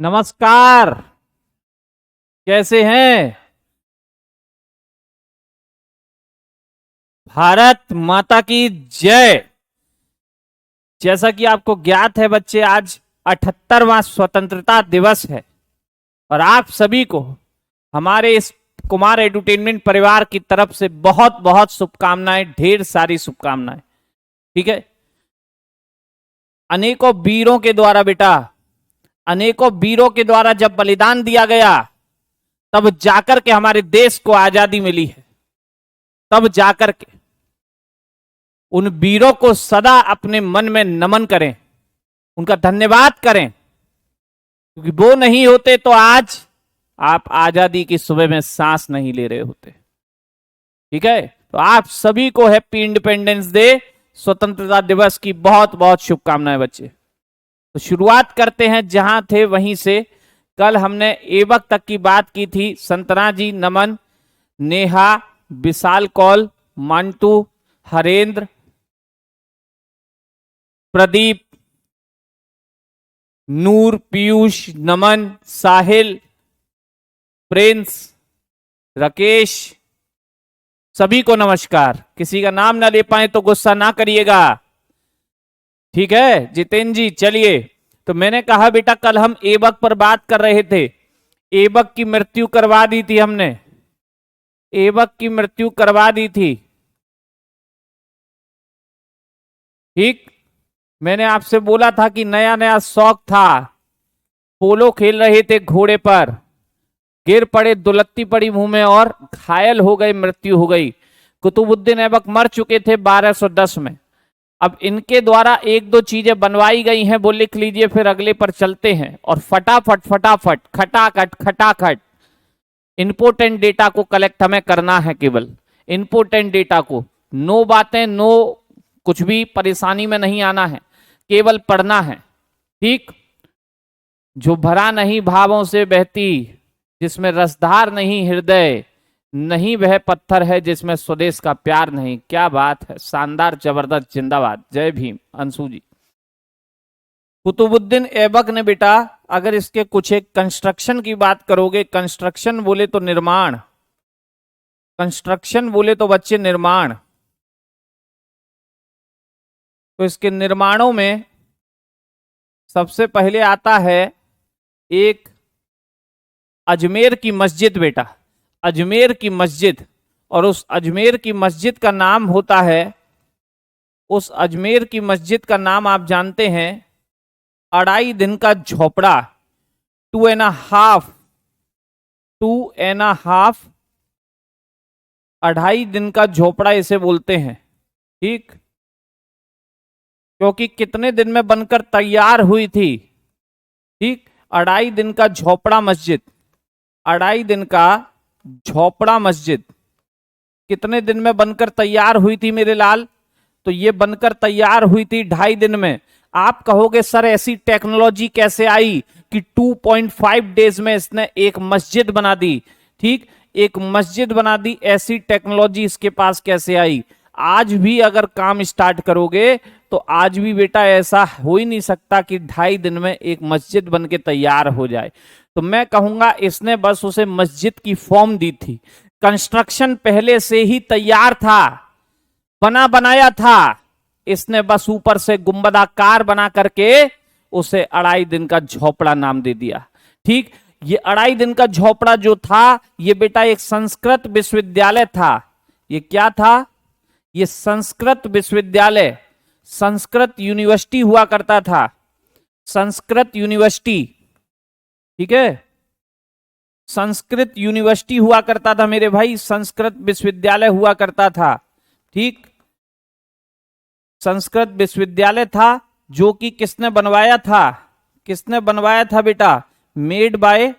नमस्कार। कैसे हैं? भारत माता की जय। जैसा कि आपको ज्ञात है बच्चे, आज 78वां स्वतंत्रता दिवस है और आप सभी को हमारे इस कुमार एडुटेनमेंट परिवार की तरफ से बहुत बहुत शुभकामनाएं, ढेर सारी शुभकामनाएं। ठीक है। अनेकों वीरों के द्वारा बेटा, अनेकों वीरों के द्वारा जब बलिदान दिया गया, तब जाकर के हमारे देश को आजादी मिली है। तब जाकर के उन वीरों को सदा अपने मन में नमन करें, उनका धन्यवाद करें, क्योंकि वो नहीं होते तो आज आप आजादी की सुबह में सांस नहीं ले रहे होते। ठीक है। तो आप सभी को हैप्पी इंडिपेंडेंस डे, स्वतंत्रता दिवस की बहुत बहुत शुभकामनाएं बच्चे। तो शुरुआत करते हैं जहां थे वहीं से। कल हमने एवक तक की बात की थी। संतना जी, नमन, नेहा, विशाल कौल, मंटू, हरेंद्र, प्रदीप, नूर, पीयूष, नमन, साहिल, प्रिंस, राकेश, सभी को नमस्कार। किसी का नाम ना ले पाए तो गुस्सा ना करिएगा, ठीक है। जितेंद्र जी, चलिए। तो मैंने कहा बेटा, कल हम एबक पर बात कर रहे थे। एबक की मृत्यु करवा दी थी हमने, एबक की मृत्यु करवा दी थी। ठीक। मैंने आपसे बोला था कि नया नया शौक था, पोलो खेल रहे थे घोड़े पर, गिर पड़े, दुलत्ती पड़ी मुंह में और घायल हो गए, मृत्यु हो गई। कुतुबुद्दीन ऐबक मर चुके थे 1210 में। अब इनके द्वारा एक दो चीजें बनवाई गई हैं, वो लिख लीजिए, फिर अगले पर चलते हैं। और फटाफट फटाफट, खटाखट खटाखट इंपोर्टेंट डेटा को कलेक्ट हमें करना है, केवल इंपोर्टेंट डेटा को। नो बातें, नो कुछ भी परेशानी में नहीं आना है, केवल पढ़ना है। ठीक। जो भरा नहीं भावों से बहती, जिसमें रसधार नहीं हृदय, नहीं वह पत्थर है जिसमें स्वदेश का प्यार नहीं। क्या बात है, शानदार, जबरदस्त, जिंदाबाद, जय भीम। अंशु जी, कुतुबुद्दीन ऐबक ने बेटा, अगर इसके कुछ एक कंस्ट्रक्शन की बात करोगे, कंस्ट्रक्शन बोले तो निर्माण, कंस्ट्रक्शन बोले तो बच्चे निर्माण, तो इसके निर्माणों में सबसे पहले आता है एक अजमेर की मस्जिद बेटा, अजमेर की मस्जिद। और उस अजमेर की मस्जिद का नाम होता है, उस अजमेर की मस्जिद का नाम आप जानते हैं, 2.5 दिन का झोपड़ा, 2.5, 2.5, 2.5 दिन का झोपड़ा इसे बोलते हैं। ठीक। क्योंकि कितने दिन में बनकर तैयार हुई थी? ठीक, 2.5 दिन का झोपड़ा मस्जिद, 2.5 दिन का झोपड़ा मस्जिद कितने दिन में बनकर तैयार हुई थी मेरे लाल? तो ये बनकर तैयार हुई थी 2.5 दिन में। आप कहोगे सर ऐसी टेक्नोलॉजी कैसे आई कि 2.5 डेज में इसने एक मस्जिद बना दी? ठीक, एक मस्जिद बना दी, ऐसी टेक्नोलॉजी इसके पास कैसे आई? आज भी अगर काम स्टार्ट करोगे तो आज भी बेटा ऐसा हो ही नहीं सकता कि 2.5 दिन में एक मस्जिद बन के तैयार हो जाए। तो मैं कहूंगा इसने बस उसे मस्जिद की फॉर्म दी थी, कंस्ट्रक्शन पहले से ही तैयार था, बना बनाया था, इसने बस ऊपर से गुंबदाकार बना करके उसे 2.5 दिन का झोपड़ा नाम दे दिया। ठीक। ये 2.5 दिन का झोपड़ा जो था, ये बेटा एक संस्कृत विश्वविद्यालय था। ये क्या था? ये संस्कृत विश्वविद्यालय, संस्कृत यूनिवर्सिटी हुआ करता था, संस्कृत यूनिवर्सिटी। ठीक है, संस्कृत यूनिवर्सिटी हुआ करता था मेरे भाई, संस्कृत विश्वविद्यालय हुआ करता था। ठीक, संस्कृत विश्वविद्यालय था, जो कि किसने बनवाया था? किसने बनवाया था बेटा? मेड बाय,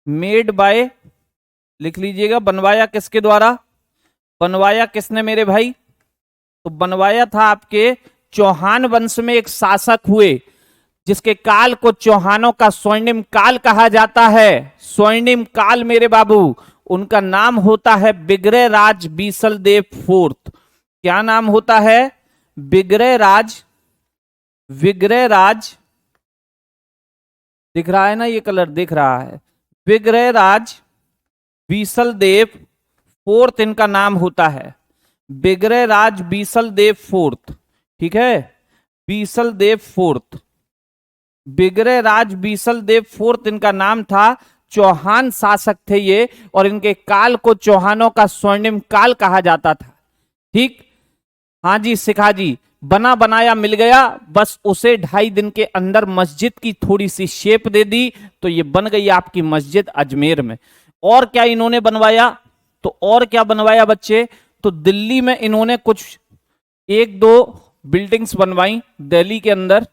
मेड बाय, लिख लीजिएगा, बनवाया किसके द्वारा? बनवाया किसने मेरे भाई? तो बनवाया था आपके चौहान वंश में एक शासक हुए, जिसके काल को चौहानों का स्वर्णिम काल कहा जाता है। स्वर्णिम काल मेरे बाबू, उनका नाम होता है बिगरे राज बीसल देव फोर्थ। क्या नाम होता है? बिगरे राज, विग्रह राज दिख रहा है ना, ये कलर दिख रहा है। विग्रहराज बीसलदेव फोर्थ इनका नाम होता है, विग्रहराज बीसलदेव फोर्थ। ठीक है, बीसलदेव फोर्थ, विग्रहराज बीसलदेव फोर्थ इनका नाम था। चौहान शासक थे ये, और इनके काल को चौहानों का स्वर्णिम काल कहा जाता था। ठीक, हाँ जी शिखा जी, बना बनाया मिल गया, बस उसे 2.5 दिन के अंदर मस्जिद की थोड़ी सी शेप दे दी तो ये बन गई आपकी मस्जिद अजमेर में। और क्या इन्होंने बनवाया, तो और क्या बनवाया बच्चे, तो दिल्ली में इन्होंने कुछ 1-2 बिल्डिंग्स बनवाई दिल्ली के अंदर।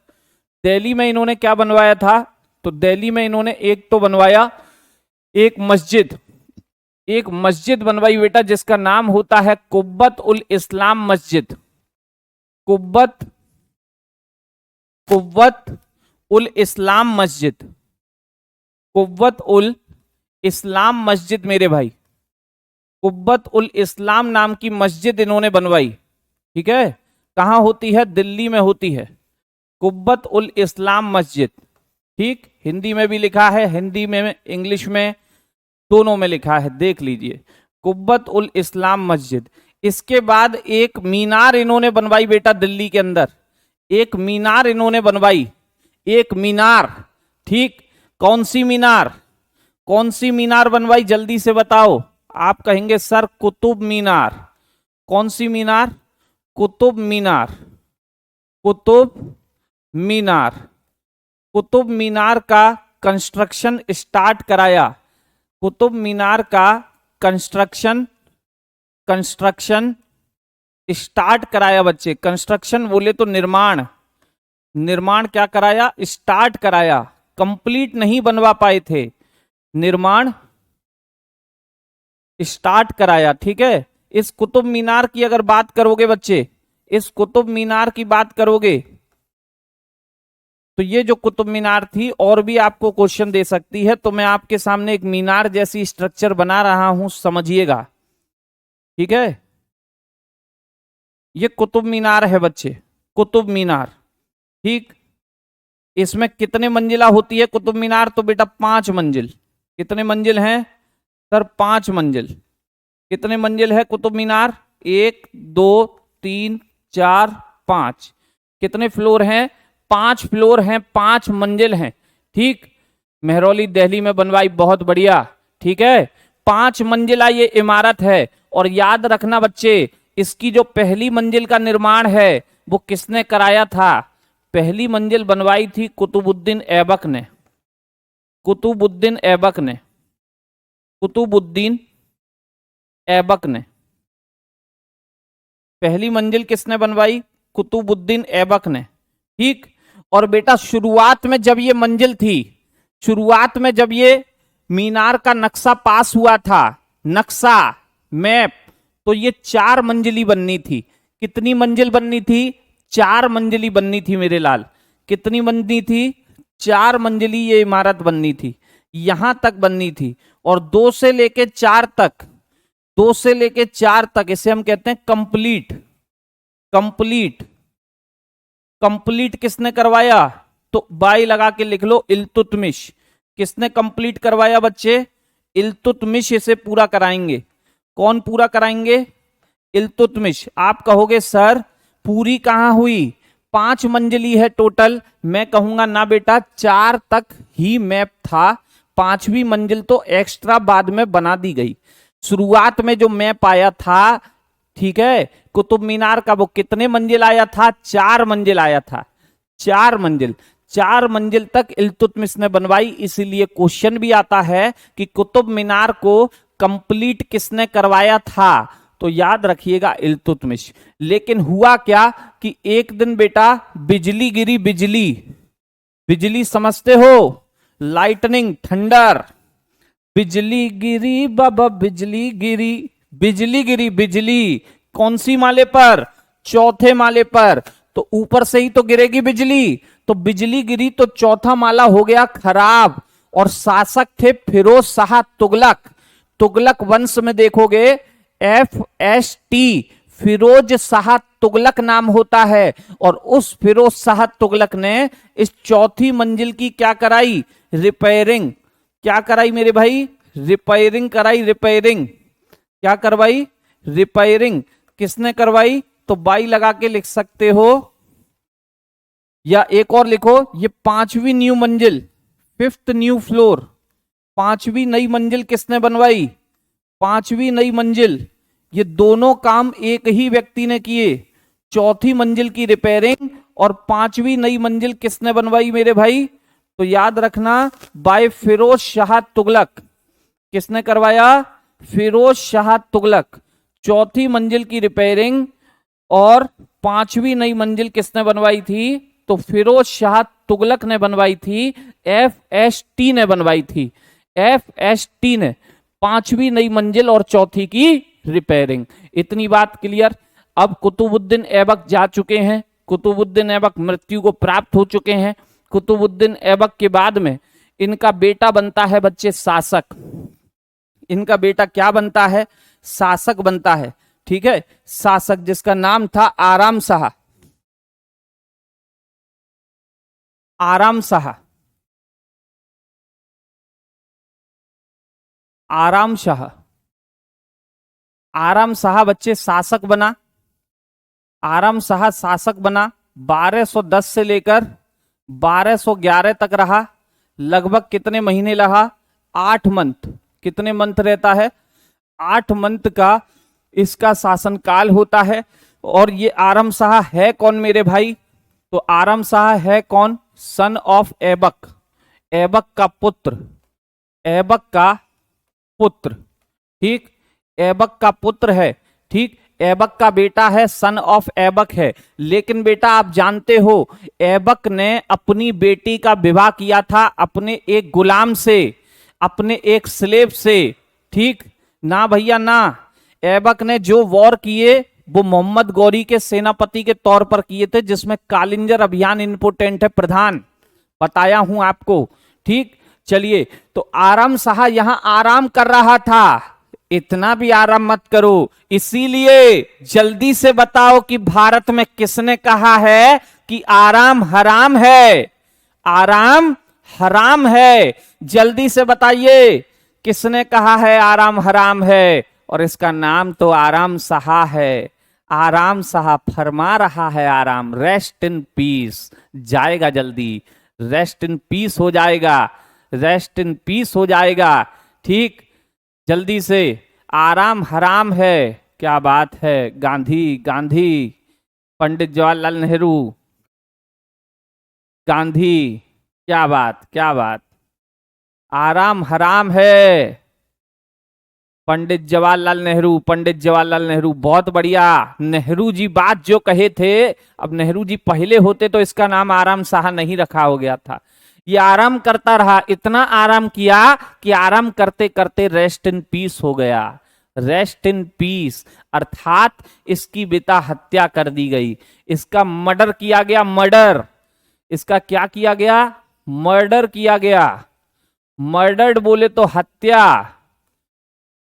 दिल्ली में इन्होंने क्या बनवाया था, तो दिल्ली में इन्होंने एक तो बनवाया एक मस्जिद बनवाई बेटा, जिसका नाम होता है कुब्बत उल इस्लाम मस्जिद। कुब्बत उल इस्लाम मस्जिद, कुब्बत उल इस्लाम मस्जिद मेरे भाई, कुब्बत उल इस्लाम नाम की मस्जिद इन्होंने बनवाई। ठीक है, कहां होती है, दिल्ली में होती है, कुब्बत उल इस्लाम मस्जिद। ठीक, हिंदी में भी लिखा है, हिंदी में इंग्लिश में दोनों में लिखा है, देख लीजिए, कुब्बत उल इस्लाम मस्जिद। इसके बाद एक मीनार इन्होंने बनवाई बेटा दिल्ली के अंदर, एक मीनार इन्होंने बनवाई, एक मीनार। ठीक, कौन सी मीनार, कौन सी मीनार बनवाई, जल्दी से बताओ। आप कहेंगे सर कुतुब मीनार, कौन सी मीनार, कुतुब मीनार, कुतुब मीनार। कुतुब मीनार का कंस्ट्रक्शन स्टार्ट कराया, कुतुब मीनार का कंस्ट्रक्शन स्टार्ट कराया बच्चे। कंस्ट्रक्शन बोले तो निर्माण क्या कराया, स्टार्ट कराया, कंप्लीट नहीं बनवा पाए थे, निर्माण स्टार्ट कराया। ठीक है, इस कुतुब मीनार की अगर बात करोगे बच्चे, इस कुतुब मीनार की बात करोगे तो ये जो कुतुब मीनार थी, और भी आपको क्वेश्चन दे सकती है, तो मैं आपके सामने एक मीनार जैसी स्ट्रक्चर बना रहा हूं, समझिएगा। ठीक है, ये कुतुब मीनार है बच्चे, कुतुब मीनार। ठीक, इसमें कितने मंजिला होती है कुतुब मीनार, तो बेटा 5 मंजिल। कितने मंजिल हैं सर, 5 मंजिल। कितने मंजिल है कुतुब मीनार, 1 2 3 4 5। कितने फ्लोर हैं, 5 फ्लोर हैं, 5 मंजिल हैं। ठीक, मेहरौली दिल्ली में बनवाई, बहुत बढ़िया। ठीक है, 5 मंजिला ये इमारत है। और याद रखना बच्चे, इसकी जो पहली मंजिल का निर्माण है वो किसने कराया था, पहली मंजिल बनवाई थी कुतुबुद्दीन ऐबक ने, कुतुबुद्दीन ऐबक ने, कुतुबुद्दीन ऐबक ने पहली मंजिल किसने बनवाई, कुतुबुद्दीन ऐबक ने। ठीक, और बेटा शुरुआत में जब ये मंजिल थी, शुरुआत में जब ये मीनार का नक्शा पास हुआ था, नक्शा मैप, तो ये 4 मंजिली बननी थी। कितनी मंजिल बननी थी, 4 मंजिली बननी थी मेरे लाल। कितनी बननी थी, 4 मंजिली ये इमारत बननी थी, यहां तक बननी थी। और 2 से लेके 4 तक, 2 से लेके 4 तक इसे हम कहते हैं कंप्लीट। कंप्लीट, कंप्लीट किसने करवाया, तो बाई लगा के लिख लो, इल्तुतमिश। किसने कंप्लीट करवाया बच्चे, इल्तुतमिश इसे पूरा कराएंगे। कौन पूरा कराएंगे, इल्तुतमिश। आप कहोगे सर पूरी कहां हुई, 5 मंजिली है टोटल। मैं कहूंगा ना बेटा, 4 तक ही मैप था, 5वीं मंजिल तो एक्स्ट्रा बाद में बना दी गई। शुरुआत में जो मैप आया था, ठीक है, कुतुब मीनार का, वो कितने मंजिल आया था, 4 मंजिल आया था, 4 मंजिल। 4 मंजिल तक इल्तुतमिश ने बनवाई। इसीलिए क्वेश्चन भी आता है कि कुतुब मीनार को कंप्लीट किसने करवाया था, तो याद रखिएगा इल्तुतमिश। लेकिन हुआ क्या कि एक दिन बेटा बिजली गिरी, बिजली, बिजली समझते हो, लाइटनिंग, थंडर, बिजली गिरी बाबा, बिजली गिरी, बिजली गिरी, बिजली कौन सी माले पर, 4थे माले पर। तो ऊपर से ही तो गिरेगी बिजली, तो बिजली गिरी तो 4था माला हो गया खराब। और शासक थे फिरोज शाह तुगलक। तुगलक वंश में देखोगे FST, फिरोज शाह तुगलक नाम होता है। और उस फिरोज शाह तुगलक ने इस 4थी मंजिल की क्या कराई, रिपेयरिंग। क्या कराई मेरे भाई? रिपेयरिंग कराई, रिपेयरिंग। क्या करवाई? रिपेयरिंग। किसने करवाई? तो बाई लगा के लिख सकते हो, या एक और लिखो, ये 5वीं न्यू मंजिल, 5th न्यू फ्लोर, 5वीं नई मंजिल किसने बनवाई? 5वीं नई मंजिल। ये दोनों काम एक ही व्यक्ति ने किए। 4थी मंजिल की रिपेयरिंग और 5वीं नई मंजिल किसने बनवाई मेरे भाई? तो याद रखना, बाय फिरोज शाह तुगलक। किसने करवाया? फिरोज शाह तुगलक। 4थी मंजिल की रिपेयरिंग और 5वीं नई मंजिल किसने बनवाई थी? तो फिरोज शाह तुगलक ने बनवाई थी। FST ने बनवाई थी। FST ने 5वीं नई मंजिल और 4थी की रिपेयरिंग। इतनी बात क्लियर। अब कुतुबुद्दीन ऐबक जा चुके हैं, कुतुबुद्दीन ऐबक मृत्यु को प्राप्त हो चुके हैं। कुतुबुद्दीन ऐबक के बाद में इनका बेटा बनता है बच्चे शासक। इनका बेटा क्या बनता है? शासक बनता है। ठीक है, शासक, जिसका नाम था आराम शाह। आराम शाह, आराम शाह, आराम शाह बच्चे शासक बना। आराम शाह शासक बना। 1210 से लेकर 1211 तक रहा। लगभग कितने महीने रहा? 8 मंथ। कितने मंथ रहता है? 8 मंथ का इसका शासनकाल होता है। और ये आराम शाह है कौन मेरे भाई? तो आराम शाह है कौन? सन ऑफ ऐबक, ऐबक का पुत्र, ऐबक का पुत्र। ठीक, ऐबक का पुत्र है। ठीक, ऐबक का बेटा है, सन ऑफ ऐबक है। लेकिन बेटा आप जानते हो, ऐबक ने अपनी बेटी का विवाह किया था अपने एक गुलाम से, अपने एक स्लेव से। ठीक ना भैया ना। ऐबक ने जो वॉर किए वो मोहम्मद गौरी के सेनापति के तौर पर किए थे, जिसमें कालिंजर अभियान इंपोर्टेंट है, प्रधान, बताया हूं आपको। ठीक, चलिए, तो आराम शाह यहां आराम कर रहा था। इतना भी आराम मत करो, इसीलिए जल्दी से बताओ कि भारत में किसने कहा है कि आराम हराम है? आराम हराम है। जल्दी से बताइए, किसने कहा है आराम हराम है? और इसका नाम तो आराम शाह है। आराम शाह फरमा रहा है आराम, रेस्ट इन पीस, जाएगा जल्दी, रेस्ट इन पीस हो जाएगा, रेस्ट इन पीस हो जाएगा। ठीक, जल्दी से, आराम हराम है। क्या बात है, गांधी, गांधी, पंडित जवाहरलाल नेहरू, गांधी, क्या बात, क्या बात। आराम हराम है। पंडित जवाहरलाल नेहरू, पंडित जवाहरलाल नेहरू, बहुत बढ़िया। नेहरू जी बात जो कहे थे, अब नेहरू जी पहले होते तो इसका नाम आराम शाह नहीं रखा हो गया था। ये आराम करता रहा, इतना आराम किया कि आराम करते करते रेस्ट इन पीस हो गया। रेस्ट इन पीस अर्थात इसकी बेटा हत्या कर दी गई, इसका मर्डर किया गया, मर्डर। इसका क्या किया गया? मर्डर किया गया। मर्डर्ड बोले तो हत्या।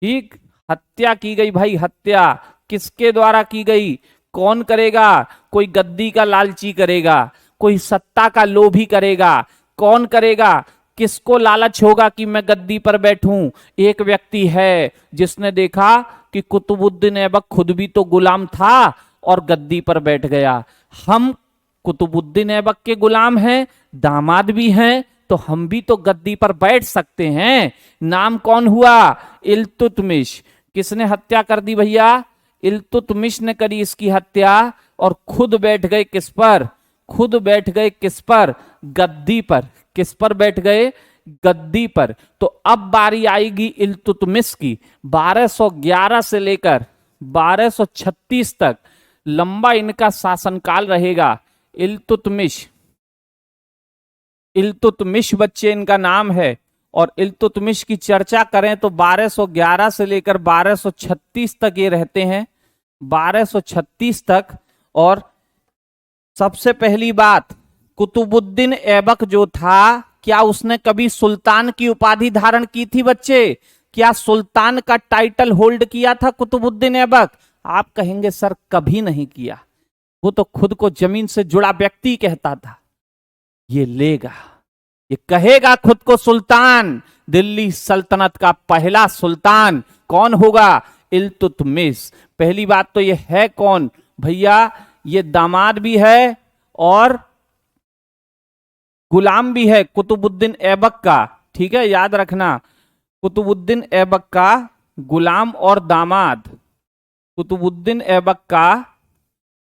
ठीक, हत्या की गई भाई, हत्या। किसके द्वारा की गई? कौन करेगा? कोई गद्दी का लालची करेगा, कोई सत्ता का लोभी करेगा। कौन करेगा? किसको लालच होगा कि मैं गद्दी पर बैठूं? एक व्यक्ति है जिसने देखा कि कुतुबुद्दीन ऐबक खुद भी तो गुलाम था और गद्दी पर बैठ गया। हम कुतुबुद्दीन ऐबक के गुलाम हैं, दामाद भी हैं, तो हम भी तो गद्दी पर बैठ सकते हैं। नाम कौन हुआ? इल्तुतमिश। किसने हत्या कर दी भैया? इल्तुतमिश ने करी इसकी हत्या, और खुद बैठ गए किस पर? खुद बैठ गए किस पर? गद्दी पर। किस पर बैठ गए? गद्दी पर। तो अब बारी आएगी इल्तुतमिश की। 1211 से लेकर 1236 तक लंबा इनका शासनकाल रहेगा। इल्तुतमिश, इल्तुतमिश बच्चे इनका नाम है। और इल्तुतमिश की चर्चा करें तो 1211 से लेकर 1236 तक ये रहते हैं, 1236 तक। और सबसे पहली बात, कुतुबुद्दीन ऐबक जो था, क्या उसने कभी सुल्तान की उपाधि धारण की थी बच्चे? क्या सुल्तान का टाइटल होल्ड किया था कुतुबुद्दीन ऐबक? आप कहेंगे सर कभी नहीं किया, वो तो खुद को जमीन से जुड़ा व्यक्ति कहता था। ये लेगा, ये कहेगा खुद को सुल्तान। दिल्ली सल्तनत का पहला सुल्तान कौन होगा? इल्तुतमिश। पहली बात तो ये है कौन भैया? ये दामाद भी है और गुलाम भी है कुतुबुद्दीन ऐबक का। ठीक है, याद रखना, कुतुबुद्दीन ऐबक का गुलाम और दामाद। कुतुबुद्दीन ऐबक का,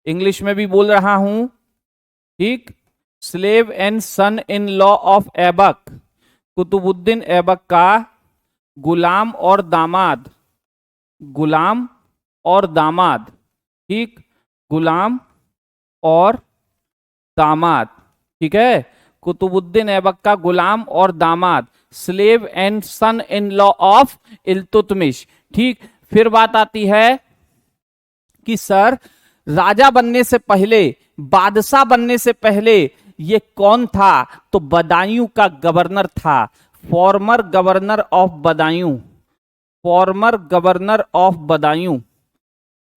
इंग्लिश में भी बोल रहा हूं, ठीक, slave and son in law of Aibak. Qutbuddin Aibak का गुलाम और दामाद, गुलाम और दामाद, ठीक, गुलाम और दामाद, ठीक है, कुतुबुद्दीन ऐबक का गुलाम और दामाद, slave and son in law of Iltutmish. ठीक, फिर बात आती है कि सर राजा बनने से पहले, बादशाह बनने से पहले ये कौन था? तो बदायूं का गवर्नर था, former governor of Badaun, former governor of Badaun,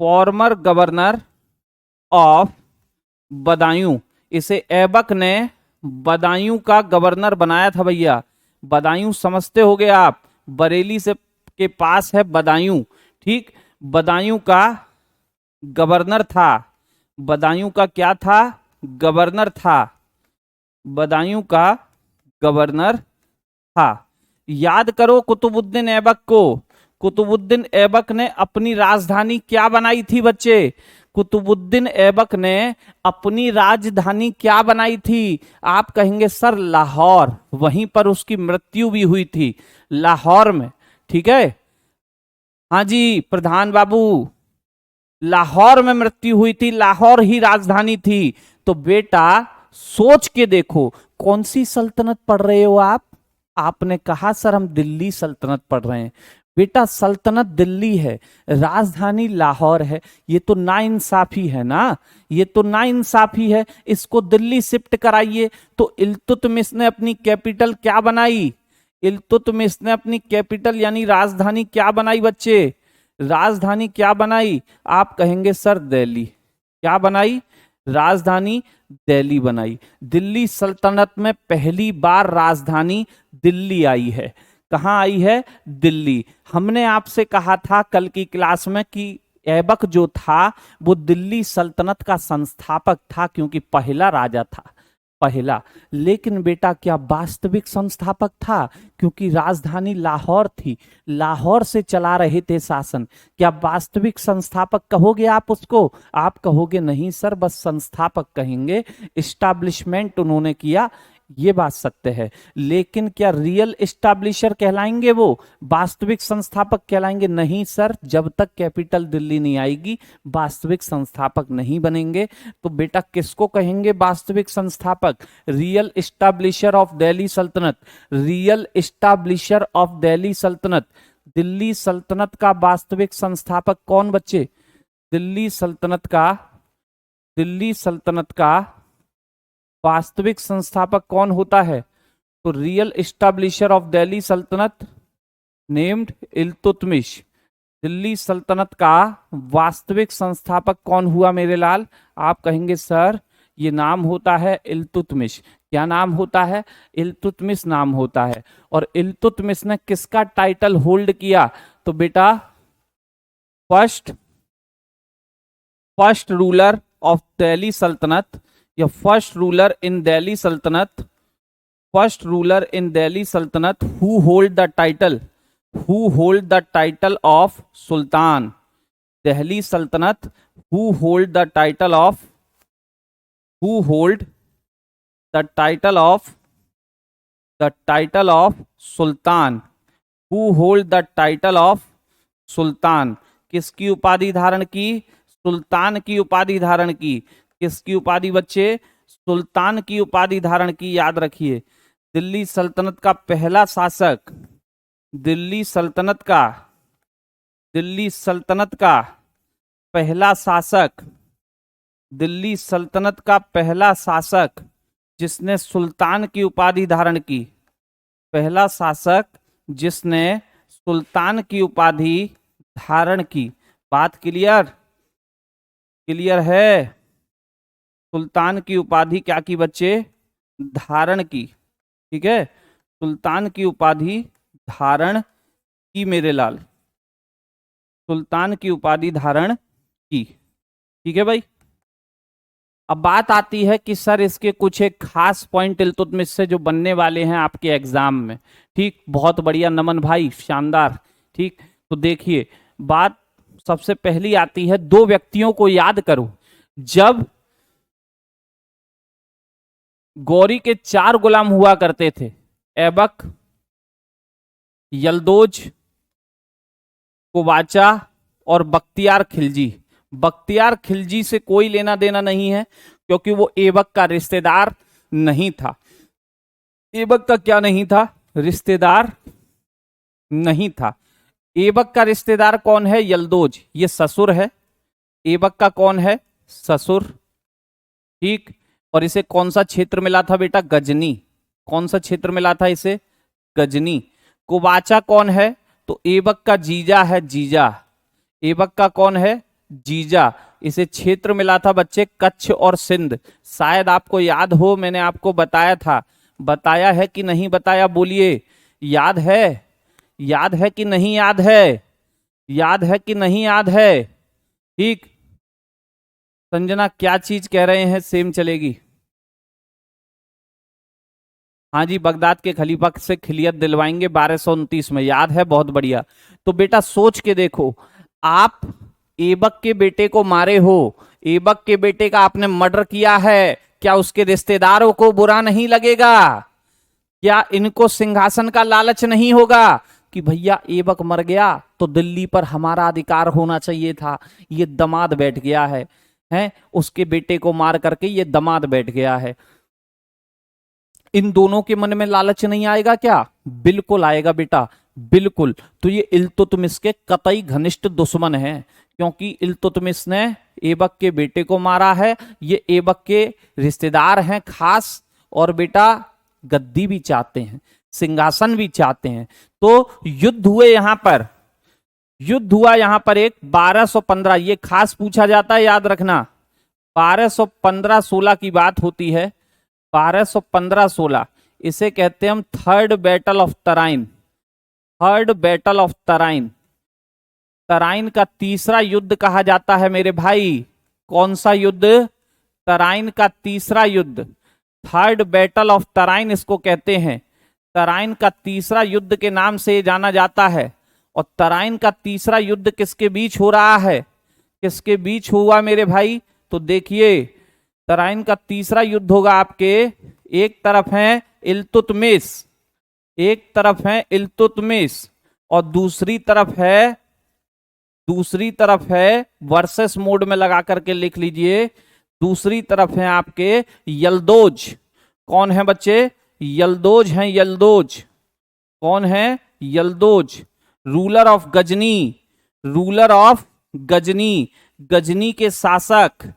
former governor of Badaun. इसे ऐबक ने बदायूं का गवर्नर बनाया था भैया। बदायूं समझते होगे आप, बरेली से के पास है बदायूं। ठीक, बदायूं का गवर्नर था, बदायूं का क्या था? गवर्नर था, बदायूं का गवर्नर था। याद करो कुतुबुद्दीन ऐबक को। कुतुबुद्दीन ऐबक ने अपनी राजधानी क्या बनाई थी बच्चे? कुतुबुद्दीन ऐबक ने अपनी राजधानी क्या बनाई थी? आप कहेंगे सर लाहौर। वहीं पर उसकी मृत्यु भी हुई थी, लाहौर में। ठीक है, हाँ जी प्रधान बाबू, लाहौर में मृत्यु हुई थी, लाहौर ही राजधानी थी। तो बेटा सोच के देखो, कौन सी सल्तनत पढ़ रहे हो आप? आपने कहा सर हम दिल्ली सल्तनत पढ़ रहे हैं। बेटा सल्तनत दिल्ली है, राजधानी लाहौर है। ये तो नाइंसाफी है ना, ये तो नाइंसाफी है। इसको दिल्ली शिफ्ट कराइए। तो इल्तुतमिश ने अपनी कैपिटल क्या बनाई? इल्तुतमिश ने अपनी कैपिटल यानी राजधानी क्या बनाई बच्चे? राजधानी क्या बनाई? आप कहेंगे सर दिल्ली। क्या बनाई? राजधानी दिल्ली बनाई। दिल्ली सल्तनत में पहली बार राजधानी दिल्ली आई है। कहां आई है? दिल्ली। हमने आपसे कहा था कल की क्लास में कि ऐबक जो था वो दिल्ली सल्तनत का संस्थापक था, क्योंकि पहला राजा था, पहला। लेकिन बेटा क्या वास्तविक संस्थापक था? क्योंकि राजधानी लाहौर थी, लाहौर से चला रहे थे शासन। क्या वास्तविक संस्थापक कहोगे आप उसको? आप कहोगे नहीं सर, बस संस्थापक कहेंगे, इस्टेब्लिशमेंट उन्होंने किया, ये बात सत्य है। लेकिन क्या रियल इस्टेब्लिशर कहलाएंगे वो? वास्तविक संस्थापक कहलाएंगे? नहीं सर, जब तक कैपिटल दिल्ली नहीं आएगी वास्तविक संस्थापक नहीं बनेंगे। तो बेटा किसको कहेंगे वास्तविक संस्थापक? रियल इस्टेब्लिशर ऑफ दिल्ली सल्तनत, रियल इस्टेब्लिशर ऑफ दिल्ली सल्तनत। दिल्ली सल्तनत का वास्तविक संस्थापक कौन बच्चे? दिल्ली सल्तनत का, दिल्ली सल्तनत का वास्तविक संस्थापक कौन होता है? तो रियल इस्टेब्लिशर ऑफ दिल्ली सल्तनत नेम्ड इल्तुतमिश। दिल्ली सल्तनत का वास्तविक संस्थापक कौन हुआ मेरे लाल? आप कहेंगे सर ये नाम होता है इल्तुतमिश। क्या नाम होता है? इल्तुतमिश नाम होता है। और इल्तुतमिश ने किसका टाइटल होल्ड किया? तो बेटा फर्स्ट रूलर ऑफ दिल्ली सल्तनत, या फर्स्ट रूलर इन दिल्ली सल्तनत, फर्स्ट रूलर इन दिल्ली सल्तनत who hold the title, who hold the title of सुल्तान। दिल्ली सल्तनत who hold the title of, who hold the title of, the title of सुल्तान, who hold the title of सुल्तान। किसकी उपाधि धारण की? सुल्तान की उपाधि धारण की। किसकी उपाधि बच्चे? सुल्तान की उपाधि धारण की। याद रखिए, दिल्ली सल्तनत का पहला शासक, दिल्ली सल्तनत का, दिल्ली सल्तनत का पहला शासक, दिल्ली सल्तनत का पहला शासक जिसने सुल्तान की उपाधि धारण की, पहला शासक जिसने सुल्तान की उपाधि धारण की। बात क्लियर? क्लियर है? सुल्तान की उपाधि क्या की बच्चे? धारण की। ठीक है, सुल्तान की उपाधि धारण की मेरे लाल, सुल्तान की उपाधि धारण की। ठीक है भाई। अब बात आती है कि सर इसके कुछ एक खास पॉइंट इल्तुतमिश से जो बनने वाले हैं आपके एग्जाम में। ठीक, बहुत बढ़िया नमन भाई, शानदार। ठीक, तो देखिए बात सबसे पहली आती है, दो व्यक्तियों को याद करो। जब गौरी के 4 गुलाम हुआ करते थे, ऐबक, यल्दोज, कुवाचा और बख्तियार खिलजी। बख्तियार खिलजी से कोई लेना देना नहीं है, क्योंकि वो ऐबक का रिश्तेदार नहीं था। ऐबक का क्या नहीं था? रिश्तेदार नहीं था। ऐबक का रिश्तेदार कौन है? यल्दोज, ये ससुर है। ऐबक का कौन है? ससुर। ठीक, और इसे कौन सा क्षेत्र मिला था बेटा? गजनी। कौन सा क्षेत्र मिला था इसे? गजनी। कुवाचा कौन है? तो ऐबक का जीजा है, जीजा। ऐबक का कौन है? जीजा। इसे क्षेत्र मिला था बच्चे कच्छ और सिंध। शायद आपको याद हो, मैंने आपको बताया था। बताया है कि नहीं बताया? बोलिए, याद है? याद है कि नहीं याद है? याद है कि नहीं याद है? ठीक, संजना क्या चीज कह रहे हैं? सेम चलेगी। हाँ जी, बगदाद के खलीफा से खिलियत दिलवाएंगे 1229 में, याद है? बहुत बढ़िया। तो बेटा सोच के देखो, आप ऐबक के बेटे को मारे हो, ऐबक के बेटे का आपने मर्डर किया है, क्या उसके रिश्तेदारों को बुरा नहीं लगेगा? क्या इनको सिंहासन का लालच नहीं होगा कि भैया ऐबक मर गया तो दिल्ली पर हमारा अधिकार होना चाहिए था, ये दमाद बैठ गया है, हैं? उसके बेटे को मार करके ये दमाद बैठ गया है। इन दोनों के मन में लालच नहीं आएगा क्या? बिल्कुल आएगा बेटा, बिल्कुल। तो ये इल्तुतमिश के कतई घनिष्ठ दुश्मन है, क्योंकि इल्तुतमिश ने ऐबक के बेटे को मारा है। ये ऐबक के रिश्तेदार हैं खास, और बेटा गद्दी भी चाहते हैं, सिंहासन भी चाहते हैं। तो युद्ध हुए यहां पर, युद्ध हुआ यहां पर एक 1215, ये खास पूछा जाता है, याद रखना। 1215-16 की बात होती है। 1215-16, इसे कहते हैं हम third battle of Tarain. Third battle of Tarain, Tarain का तीसरा युद्ध कहा जाता है मेरे भाई। कौन सा युद्ध? तराइन का तीसरा युद्ध, थर्ड बैटल ऑफ तराइन इसको कहते हैं। तराइन का तीसरा युद्ध के नाम से जाना जाता है। और तराइन का तीसरा युद्ध किसके बीच हो रहा है? किसके बीच हुआ मेरे भाई? तो देखिए, तराइन का तीसरा युद्ध होगा आपके, एक तरफ है इल्तुतमिश, एक तरफ है इल्तुतमिश, और दूसरी तरफ है वर्सेस मोड में लगा करके लिख लीजिए, दूसरी तरफ है आपके यल्दोज। कौन है बच्चे? यल्दोज हैं, यल्दोज। कौन है? Yalduz, ruler of Ghazni, ruler of Ghazni, Ghazni के शासक,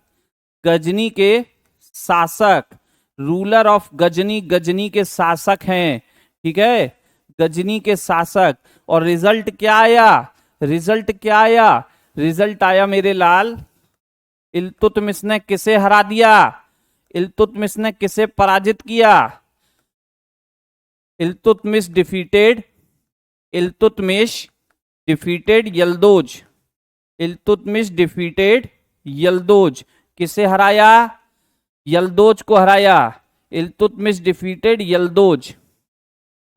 गजनी के शासक, रूलर ऑफ गजनी, गजनी के शासक हैं। ठीक है, गजनी के शासक। और रिजल्ट क्या आया? रिजल्ट क्या आया? रिजल्ट आया मेरे लाल, इल्तुतमिश ने किसे हरा दिया? इल्तुतमिश ने किसे पराजित किया? Iltutmish defeated, Iltutmish defeated Yalduz, Iltutmish defeated Yalduz. किसे हराया? यल्दोज को हराया। इल्तुतमिश डिफीटेड यल्दोज।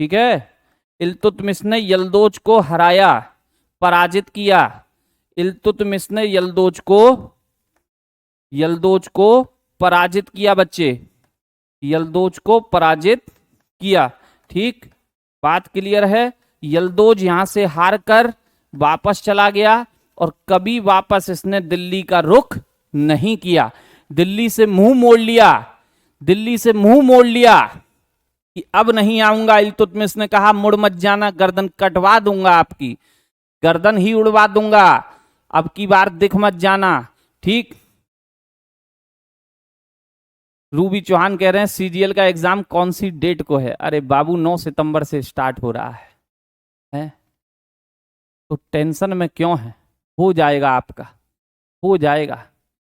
ठीक है, इल्तुतमिश ने यल्दोज को हराया, पराजित किया। इल्तुतमिश ने यल्दोज को पराजित किया बच्चे, यल्दोज को पराजित किया। ठीक, बात क्लियर है। यल्दोज यहां से हार कर वापस चला गया, और कभी वापस इसने दिल्ली का रुख नहीं किया। दिल्ली से मुंह मोड़ लिया, दिल्ली से मुंह मोड़ लिया कि अब नहीं आऊंगा। इल्तुतमिश ने कहा मुड़ मत जाना, गर्दन कटवा दूंगा, आपकी गर्दन ही उड़वा दूंगा, अब की बार दिख मत जाना। ठीक, रूबी चौहान कह रहे हैं सीजीएल का एग्जाम कौन सी डेट को है? अरे बाबू 9 सितंबर से स्टार्ट हो रहा है? तो टेंशन में क्यों है? हो जाएगा आपका, हो जाएगा।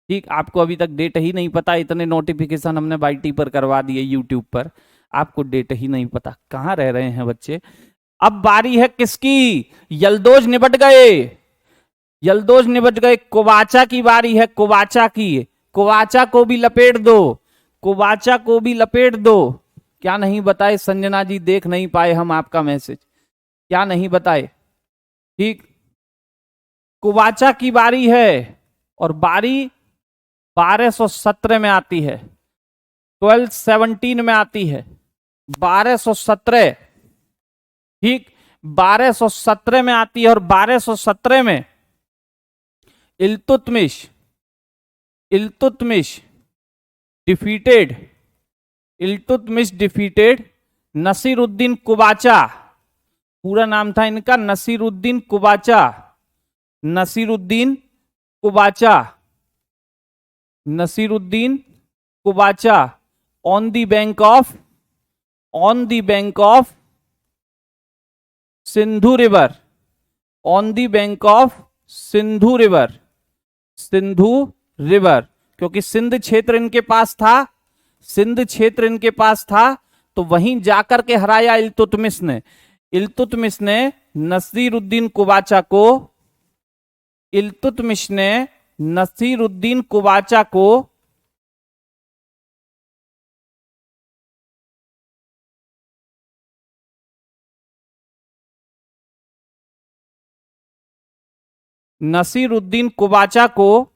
ठीक, आपको अभी तक डेट ही नहीं पता, इतने नोटिफिकेशन हमने बाईटी पर करवा दिए यूट्यूब पर। आपको डेट ही नहीं पता, कहां रह रहे हैं बच्चे। अब बारी है किसकी, यल्दोज निबट गए, यल्दोज निबट गए, कुबाचा की बारी है, कुबाचा की। कुबाचा को भी लपेट दो, कुबाचा को भी लपेट दो। क्या नहीं बताए संजना जी, देख नहीं पाए हम आपका मैसेज, क्या नहीं बताए। ठीक, कुबाचा की बारी है और बारी 1217 में आती है, 1217 में आती है, 1217। ठीक, 1217 में आती है और 1217 में इल्तुतमिश, इल्तुतमिश डिफीटेड, इल्तुतमिश डिफीटेड नसीरुद्दीन कुबाचा। पूरा नाम था इनका Nasiruddin Qabacha, Nasiruddin Qabacha, Nasiruddin Qabacha on the bank of, on the bank of Sindhu river, on the bank of Sindhu river, Sindhu river, क्योंकि सिंध क्षेत्र इनके पास था, सिंध क्षेत्र इनके पास था, तो वहीं जाकर के हराया इल्तुतमिश ने। इल्तुतमिश ने नसीरुद्दीन कुबाचा को, इल्तुतमिश ने नसीरुद्दीन कुबाचा को नसीरुद्दीन कुबाचा को,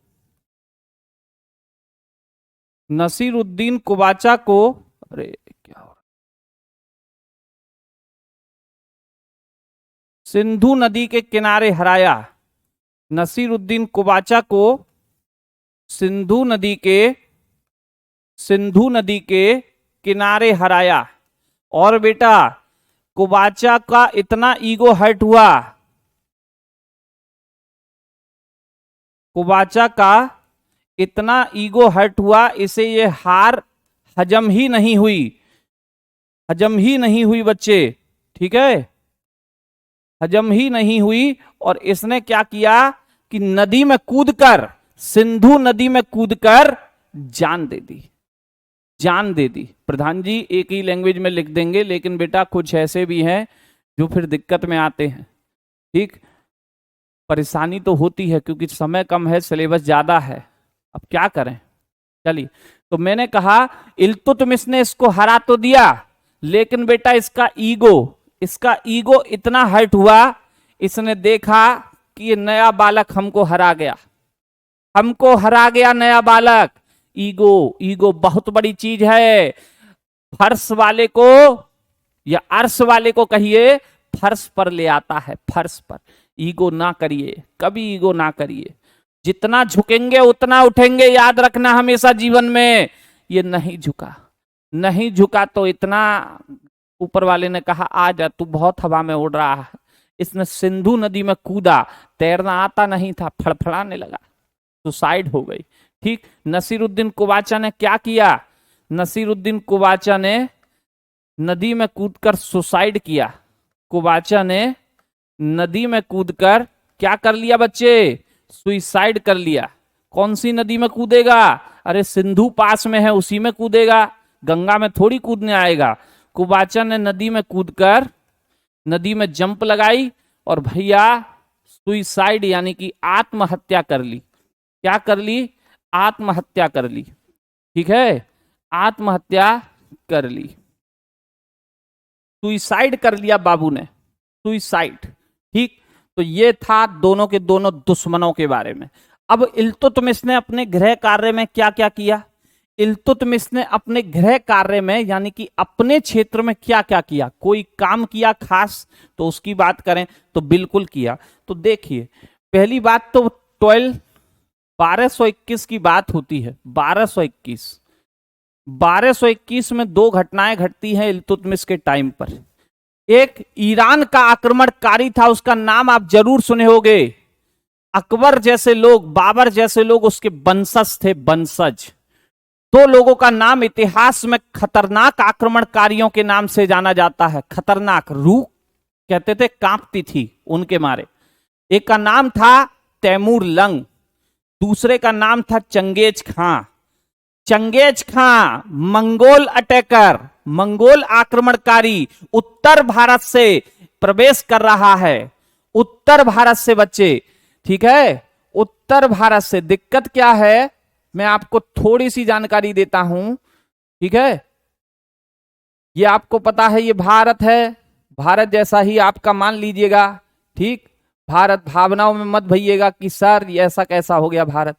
नसीरुद्दीन कुबाचा को, अरे क्या हो रहा, सिंधु नदी के किनारे हराया, नसीरुद्दीन कुबाचा को सिंधु नदी के, सिंधु नदी के किनारे हराया। और बेटा कुबाचा का इतना ईगो हर्ट हुआ, कुबाचा का इतना ईगो हर्ट हुआ, इसे ये हार हजम ही नहीं हुई, हजम ही नहीं हुई बच्चे, ठीक है, हजम ही नहीं हुई। और इसने क्या किया कि नदी में कूदकर, सिंधु नदी में कूदकर जान दे दी, जान दे दी। प्रधान जी एक ही लैंग्वेज में लिख देंगे, लेकिन बेटा कुछ ऐसे भी हैं जो फिर दिक्कत में आते हैं। ठीक, परेशानी तो होती है क्योंकि समय कम है, सिलेबस ज्यादा है, अब क्या करें। चलिए, तो मैंने कहा इल्तुतमिश ने इसको हरा तो दिया, लेकिन बेटा इसका ईगो, इसका ईगो इतना हर्ट हुआ, इसने देखा कि ये नया बालक हमको हरा गया, हमको हरा गया नया बालक। ईगो, ईगो बहुत बड़ी चीज है। फर्श वाले को या अर्श वाले को कहिए फर्श पर ले आता है, फर्श पर। ईगो ना करिए, कभी ईगो ना करिए, जितना झुकेंगे उतना उठेंगे, याद रखना हमेशा जीवन में। ये नहीं झुका, नहीं झुका तो इतना ऊपर वाले ने कहा आ जा, तू बहुत हवा में उड़ रहा है। इसने सिंधु नदी में कूदा, तैरना आता नहीं था, फड़फड़ाने लगा, सुसाइड हो गई। ठीक, नसीरुद्दीन कुबाचा ने क्या किया, नसीरुद्दीन कुबाचा ने नदी में कूदकर सुसाइड किया। कुबाचा ने नदी में कूदकर क्या कर लिया बच्चे, सुसाइड कर लिया। कौन सी नदी में कूदेगा, अरे सिंधु पास में है उसी में कूदेगा, गंगा में थोड़ी कूदने आएगा। कुबाचा ने नदी में कूदकर, नदी में जंप लगाई और भैया सुसाइड यानी कि आत्महत्या कर ली। क्या कर ली, आत्महत्या कर ली। ठीक है, आत्महत्या कर ली, सुसाइड कर लिया बाबू ने, सुसाइड। ठीक, तो ये था दोनों के दोनों दुश्मनों के बारे में। अब इल्तुतमिश ने अपने गृह कार्य में क्या क्या किया, इल्तुतमिश ने अपने गृह कार्य में यानी कि अपने क्षेत्र में क्या क्या किया, कोई काम किया खास तो उसकी बात करें तो बिल्कुल किया। तो देखिए पहली बात तो 1221 की बात होती है, 1221 में दो घटनाएं घटती हैं इल्तुतमिश के टाइम पर। एक ईरान का आक्रमणकारी था, उसका नाम आप जरूर सुने होंगे। अकबर जैसे लोग, बाबर जैसे लोग उसके वंशज थे, वंशज। दो लोगों का नाम इतिहास में खतरनाक आक्रमणकारियों के नाम से जाना जाता है, खतरनाक, रूह कहते थे कांपती थी उनके मारे। एक का नाम था तैमूर लंग, दूसरे का नाम था चंगेज खां। चंगेज खां मंगोल अटैकर, मंगोल आक्रमणकारी उत्तर भारत से प्रवेश कर रहा है, उत्तर भारत से बच्चे, ठीक है, उत्तर भारत से। दिक्कत क्या है, मैं आपको थोड़ी सी जानकारी देता हूं, ठीक है। ये आपको पता है ये भारत है, भारत जैसा ही आपका मान लीजिएगा, ठीक। भारत भावनाओं में मत भइएगा कि सर ये ऐसा कैसा हो गया भारत।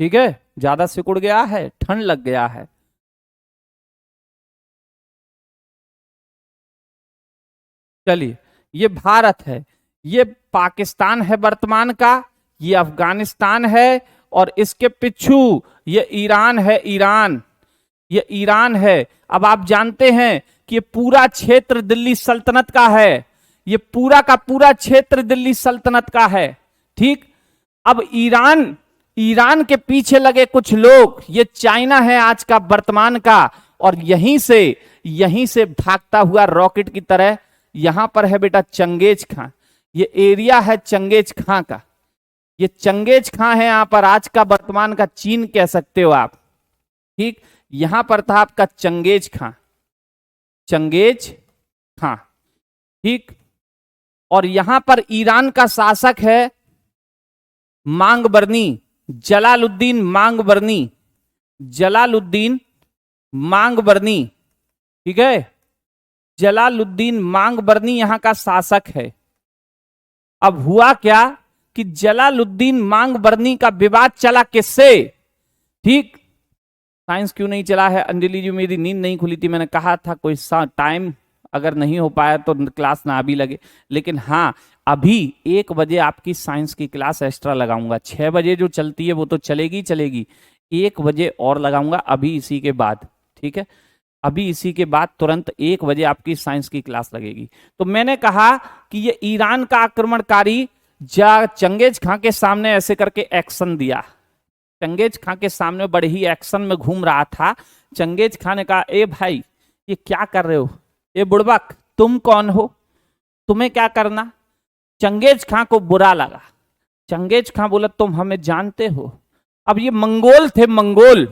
ठीक है, ज्यादा सिकुड़ गया है, ठंड लग गया है। चलिए, ये भारत है, ये पाकिस्तान है वर्तमान का, ये अफगानिस्तान है, और इसके पिछू ये ईरान है, ईरान, ये ईरान है। अब आप जानते हैं कि ये पूरा क्षेत्र दिल्ली सल्तनत का है, ये पूरा का पूरा क्षेत्र दिल्ली सल्तनत का है, ठीक। अब ईरान, ईरान के पीछे लगे कुछ लोग, ये चाइना है आज का वर्तमान का, और यहीं से भागता हुआ रॉकेट की तरह यहां पर है बेटा चंगेज खां, ये एरिया है चंगेज खां का, ये चंगेज खां है यहां पर आज का वर्तमान का चीन कह सकते हो आप, ठीक। यहां पर था आपका चंगेज खां, चंगेज खां, ठीक। और यहां पर ईरान का शासक है मांगबरनी, जलालुद्दीन मांगबरनी, जलालुद्दीन मांगबरनी, ठीक है, जलालुद्दीन मांगबरनी यहां का शासक है। अब हुआ क्या कि जलालुद्दीन मांगबरनी का विवाद चला किससे, ठीक। साइंस क्यों नहीं चला है अंजलि जी, मेरी नींद नहीं खुली थी, मैंने कहा था कोई टाइम अगर नहीं हो पाया तो क्लास ना भी लगे, लेकिन हाँ अभी 1 बजे आपकी साइंस की क्लास एक्स्ट्रा लगाऊंगा, 6 बजे जो चलती है वो तो चलेगी चलेगी, 1 बजे और लगाऊंगा अभी इसी के बाद, ठीक है, अभी इसी के बाद तुरंत 1 बजे आपकी साइंस की क्लास लगेगी। तो मैंने कहा कि ये ईरान का आक्रमणकारी चंगेज खां के सामने ऐसे करके एक्शन दिया, चंगेज खां के सामने बड़े ही एक्शन में घूम रहा था। चंगेज खां ने कहा ए भाई ये क्या कर रहे हो, ए बुड़बक तुम कौन हो, तुम्हें क्या करना। चंगेज खां को बुरा लगा, चंगेज खां बोला तुम हमें जानते हो। अब ये मंगोल थे, मंगोल,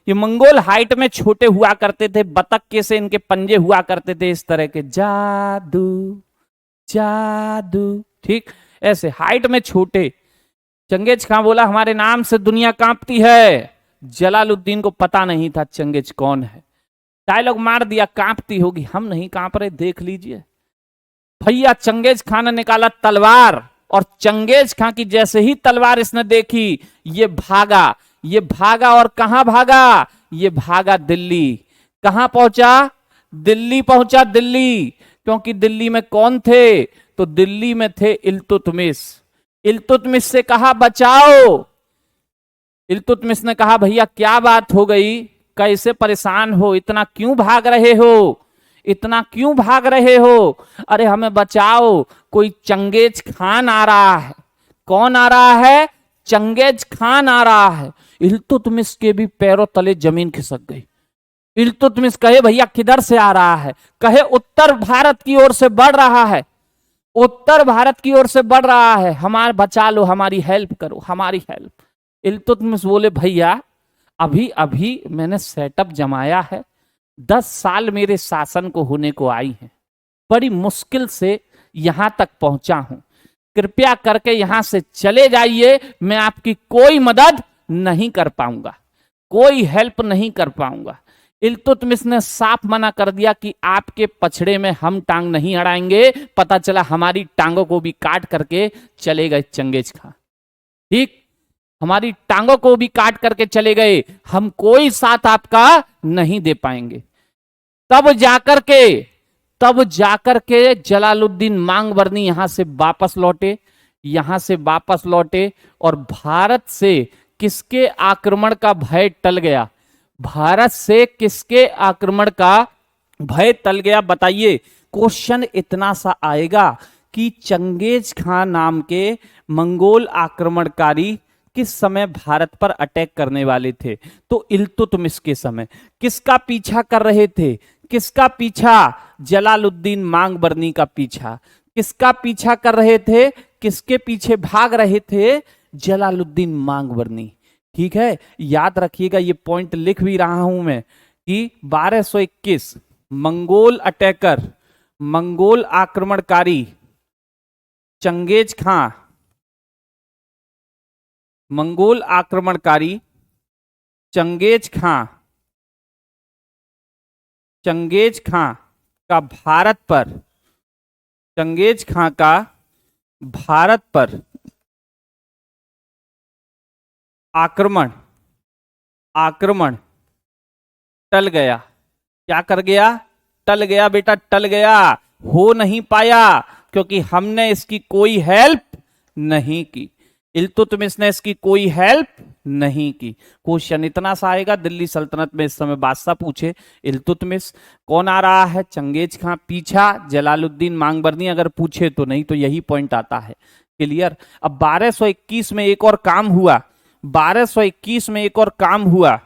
ये मंगोल हाइट में छोटे हुआ करते थे, बतख के से इनके पंजे हुआ करते थे इस तरह के, जादू जादू, ठीक, ऐसे हाइट में छोटे। चंगेज खां बोला हमारे नाम से दुनिया कांपती है। जलालुद्दीन को पता नहीं था चंगेज कौन है, डायलॉग मार दिया कांपती होगी, हम नहीं कांप रहे देख लीजिए। भैया चंगेज खां ने निकाला तलवार, और चंगेज खां की जैसे ही तलवार इसने देखी ये भागा, ये भागा, और कहां भागा, ये भागा दिल्ली। कहां पहुंचा, दिल्ली पहुंचा, दिल्ली। क्योंकि दिल्ली में कौन थे, तो दिल्ली में थे इल्तुतमिश। इल्तुतमिश से कहा बचाओ, इल्तुतमिश ने कहा भैया क्या बात हो गई, कैसे परेशान हो, इतना क्यों भाग रहे हो, इतना क्यों भाग रहे हो, अरे हमें बचाओ, कोई चंगेज खान आ रहा है। कौन आ रहा है, चंगेज खान आ रहा है। इल्तुतमिश के भी पैरों तले जमीन खिसक गई। इल्तुतमिश कहे भैया किधर से आ रहा है, कहे उत्तर भारत की ओर से बढ़ रहा है, उत्तर भारत की ओर से बढ़ रहा है, हमारे बचा लो, हमारी हेल्प करो, हमारी हेल्प। इल्तुतमिश बोले भैया अभी अभी मैंने सेटअप जमाया है, 10 साल मेरे शासन को होने को आई है, बड़ी मुश्किल से यहां तक पहुंचा हूं, कृपया करके यहां से चले जाइए, मैं आपकी कोई मदद नहीं कर पाऊंगा, कोई हेल्प नहीं कर पाऊंगा। इल्तुतमिश ने साफ मना कर दिया कि आपके पछड़े में हम टांग नहीं अड़ाएंगे। पता चला हमारी टांगों को भी काट करके चले गए चंगेज खां, ठीक, हमारी टांगों को भी काट करके चले गए, हम कोई साथ आपका नहीं दे पाएंगे। तब जाकर के जलालुद्दीन मांगबरनी यहां से वापस लौटे, यहां से वापस लौटे, और भारत से किसके आक्रमण का भय टल गया, भारत से किसके आक्रमण का भय टल गया, बताइए। क्वेश्चन इतना सा आएगा कि चंगेज खां नाम के मंगोल आक्रमणकारी किस समय भारत पर अटैक करने वाले थे, तो इल्तुतमिश के समय। किसका पीछा कर रहे थे, किसका पीछा, जलालुद्दीन मांगबरनी का पीछा। किसका पीछा कर रहे थे, किसके पीछे भाग रहे थे? जलालुद्दीन मांगबरनी। ठीक है, याद रखिएगा, ये पॉइंट लिख भी रहा हूं मैं कि 1221 मंगोल अटैकर, मंगोल आक्रमणकारी चंगेज खां, मंगोल आक्रमणकारी चंगेज खां, चंगेज खां का भारत पर, चंगेज खां का भारत पर आक्रमण, आक्रमण टल गया। क्या कर गया? टल गया बेटा, टल गया, हो नहीं पाया, क्योंकि हमने इसकी कोई हेल्प नहीं की। इल्तुतमिश ने इसकी कोई हेल्प नहीं की। क्वेश्चन इतना सा आएगा, दिल्ली सल्तनत में इस समय बादशाह पूछे इल्तुतमिश, कौन आ रहा है? चंगेज खां, पीछा जलालुद्दीन मांगबरनी, अगर पूछे तो, नहीं तो यही पॉइंट आता है। क्लियर? अब 1221 में एक और काम हुआ, 1221 में एक और काम हुआ।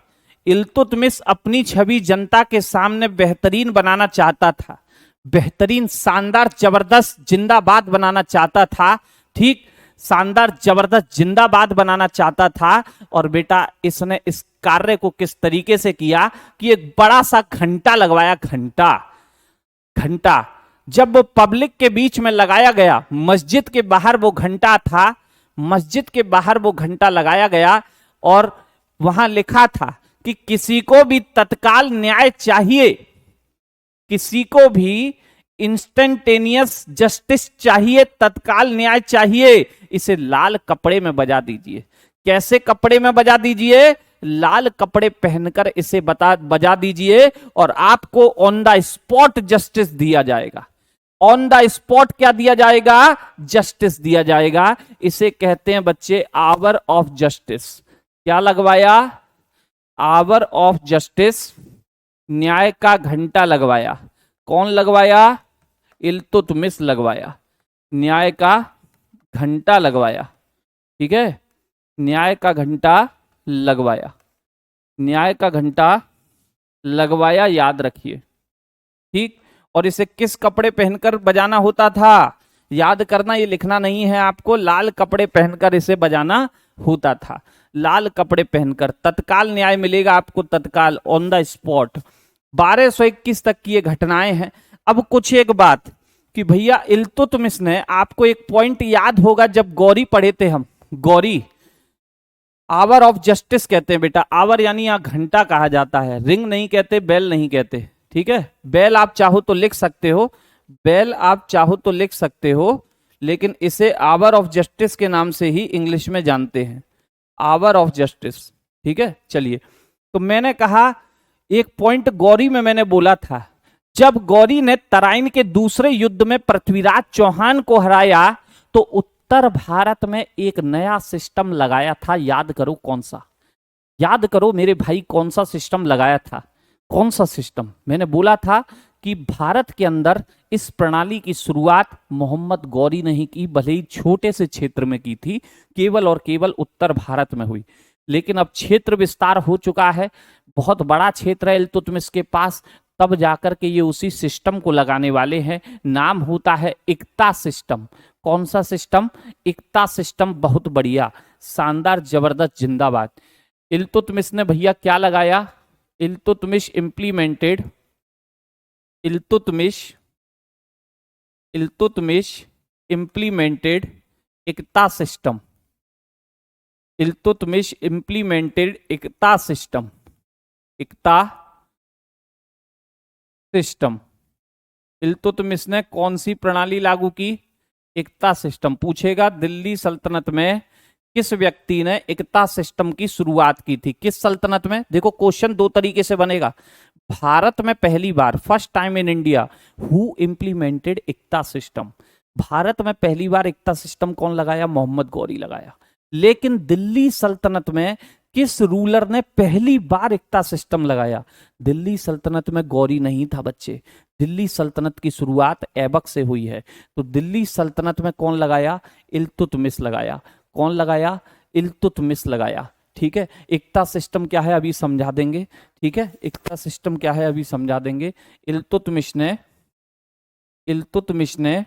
इल्तुतमिश अपनी छवि जनता के सामने बेहतरीन बनाना चाहता था, बेहतरीन, शानदार, जबरदस्त, जिंदाबाद बनाना चाहता था। ठीक, शानदार, जबरदस्त, जिंदाबाद बनाना चाहता था। और बेटा इसने इस कार्य को किस तरीके से किया कि एक बड़ा सा घंटा लगवाया, घंटा, घंटा जब वो पब्लिक के बीच में लगाया गया, मस्जिद के बाहर वो घंटा था, मस्जिद के बाहर वो घंटा लगाया गया और वहां लिखा था कि किसी को भी तत्काल न्याय चाहिए, किसी को भी इंस्टेंटेनियस जस्टिस चाहिए, तत्काल न्याय चाहिए, इसे लाल कपड़े में बजा दीजिए। कैसे कपड़े में बजा दीजिए? लाल कपड़े पहनकर इसे बजा दीजिए और आपको ऑन द स्पॉट जस्टिस दिया जाएगा। ऑन द स्पॉट क्या दिया जाएगा? जस्टिस दिया जाएगा। इसे कहते हैं बच्चे आवर ऑफ जस्टिस। क्या लगवाया? आवर ऑफ जस्टिस, न्याय का घंटा लगवाया। कौन लगवाया? इल्तुतमिश लगवाया, न्याय का घंटा लगवाया। ठीक है, न्याय का घंटा लगवाया, न्याय का घंटा लगवाया, याद रखिए। ठीक, और इसे किस कपड़े पहनकर बजाना होता था? याद करना, ये लिखना नहीं है आपको, लाल कपड़े पहनकर इसे बजाना होता था। लाल कपड़े पहनकर तत्काल न्याय मिलेगा आपको, तत्काल, ऑन द स्पॉट। 1221 तक की ये घटनाएं हैं। अब कुछ एक बात कि भैया इल्तुतमिश ने, आपको एक पॉइंट याद होगा जब गौरी पढ़े थे हम, गौरी, आवर ऑफ जस्टिस कहते हैं बेटा, आवर यानी यहां घंटा कहा जाता है, रिंग नहीं कहते, बेल नहीं कहते। ठीक है, बेल आप चाहो तो लिख सकते हो, बेल आप चाहो तो लिख सकते हो, लेकिन इसे आवर ऑफ जस्टिस के नाम से ही इंग्लिश में जानते हैं, आवर ऑफ जस्टिस। ठीक है, चलिए, तो मैंने कहा एक पॉइंट गौरी में मैंने बोला था, जब गौरी ने तराइन के दूसरे युद्ध में पृथ्वीराज चौहान को हराया तो उत्तर भारत में एक नया सिस्टम लगाया था। याद करो कौन सा, याद करो मेरे भाई, कौन सा सिस्टम लगाया था? कौन सा सिस्टम? मैंने बोला था कि भारत के अंदर इस प्रणाली की शुरुआत मोहम्मद गौरी ने ही की, भले ही छोटे से क्षेत्र में की थी, केवल और केवल उत्तर भारत में हुई, लेकिन अब क्षेत्र विस्तार हो चुका है, बहुत बड़ा क्षेत्र है इल्तुतमिश के पास, तब जाकर के ये उसी सिस्टम को लगाने वाले हैं। नाम होता है इक्ता सिस्टम। कौन सा सिस्टम? इक्ता सिस्टम। बहुत बढ़िया, शानदार, जबरदस्त, जिंदाबाद। इल्तुतमिश ने भैया क्या लगाया? Iltutmish implemented, Iltutmish implemented iqta system, Iltutmish implemented iqta system, iqta system. Iltutmish ने कौन सी प्रणाली लागू की? इक्ता सिस्टम। पूछेगा दिल्ली सल्तनत में किस व्यक्ति ने इक्ता सिस्टम की शुरुआत की थी? किस सल्तनत में? देखो क्वेश्चन दो तरीके से बनेगा। भारत में पहली बार, first time in India, who implemented iqta system. Bharat में पहली बार इक्ता सिस्टम कौन लगाया? मोहम्मद गौरी लगाया। लेकिन दिल्ली सल्तनत में किस रूलर ने पहली बार इक्ता सिस्टम लगाया? दिल्ली सल्तनत में गौरी नहीं था बच्चे, दिल्ली सल्तनत की शुरुआत ऐबक से हुई है। तो दिल्ली सल्तनत में कौन लगाया? इल्तुतमिश लगाया। कौन लगाया? इल्तुतमिश लगाया। ठीक है, इक्ता सिस्टम क्या है अभी समझा देंगे। ठीक है, इक्ता सिस्टम क्या है अभी समझा देंगे। इल्तुतमिश ने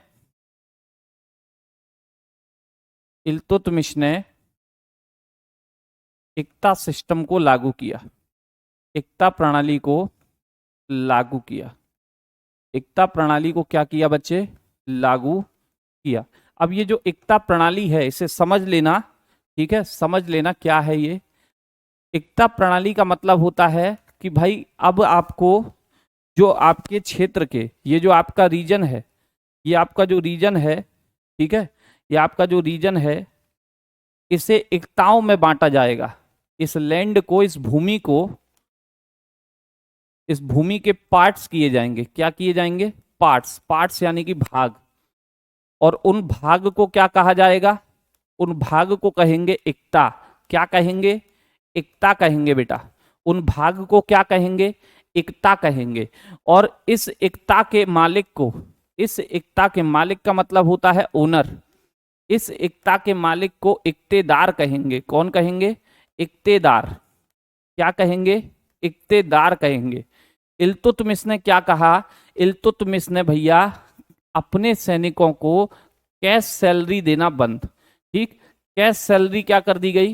इल्तुतमिश ने इक्ता सिस्टम को लागू किया, इक्ता प्रणाली को लागू किया। इक्ता प्रणाली को क्या किया बच्चे? लागू किया। अब ये जो इक्ता प्रणाली है इसे समझ लेना, ठीक है, समझ लेना क्या है ये। इक्ता प्रणाली का मतलब होता है कि भाई अब आपको जो आपके क्षेत्र के, ये जो आपका रीजन है, ये आपका जो रीजन है, ठीक है, ये आपका जो रीजन है, इसे इक्ताओं में बांटा जाएगा। इस लैंड को, इस भूमि को, इस भूमि के पार्ट्स किए जाएंगे। क्या किए जाएंगे? पार्ट्स। पार्ट्स यानी कि भाग। और उन भाग को क्या कहा जाएगा? उन भाग को कहेंगे इक्ता। क्या कहेंगे? इक्ता कहेंगे बेटा। उन भाग को क्या कहेंगे? इक्ता कहेंगे। और इस इक्ता के मालिक को, इस इक्ता के मालिक का मतलब होता है ओनर। इस इक्ता के मालिक को इक्तेदार कहेंगे। कौन कहेंगे? इक्तेदार। क्या कहेंगे? इक्तेदार कहेंगे। इल्तुतमिश ने क्या कहा? इल्तुतमिश ने भैया अपने सैनिकों को कैश सैलरी देना बंद। ठीक, कैश सैलरी क्या कर दी गई?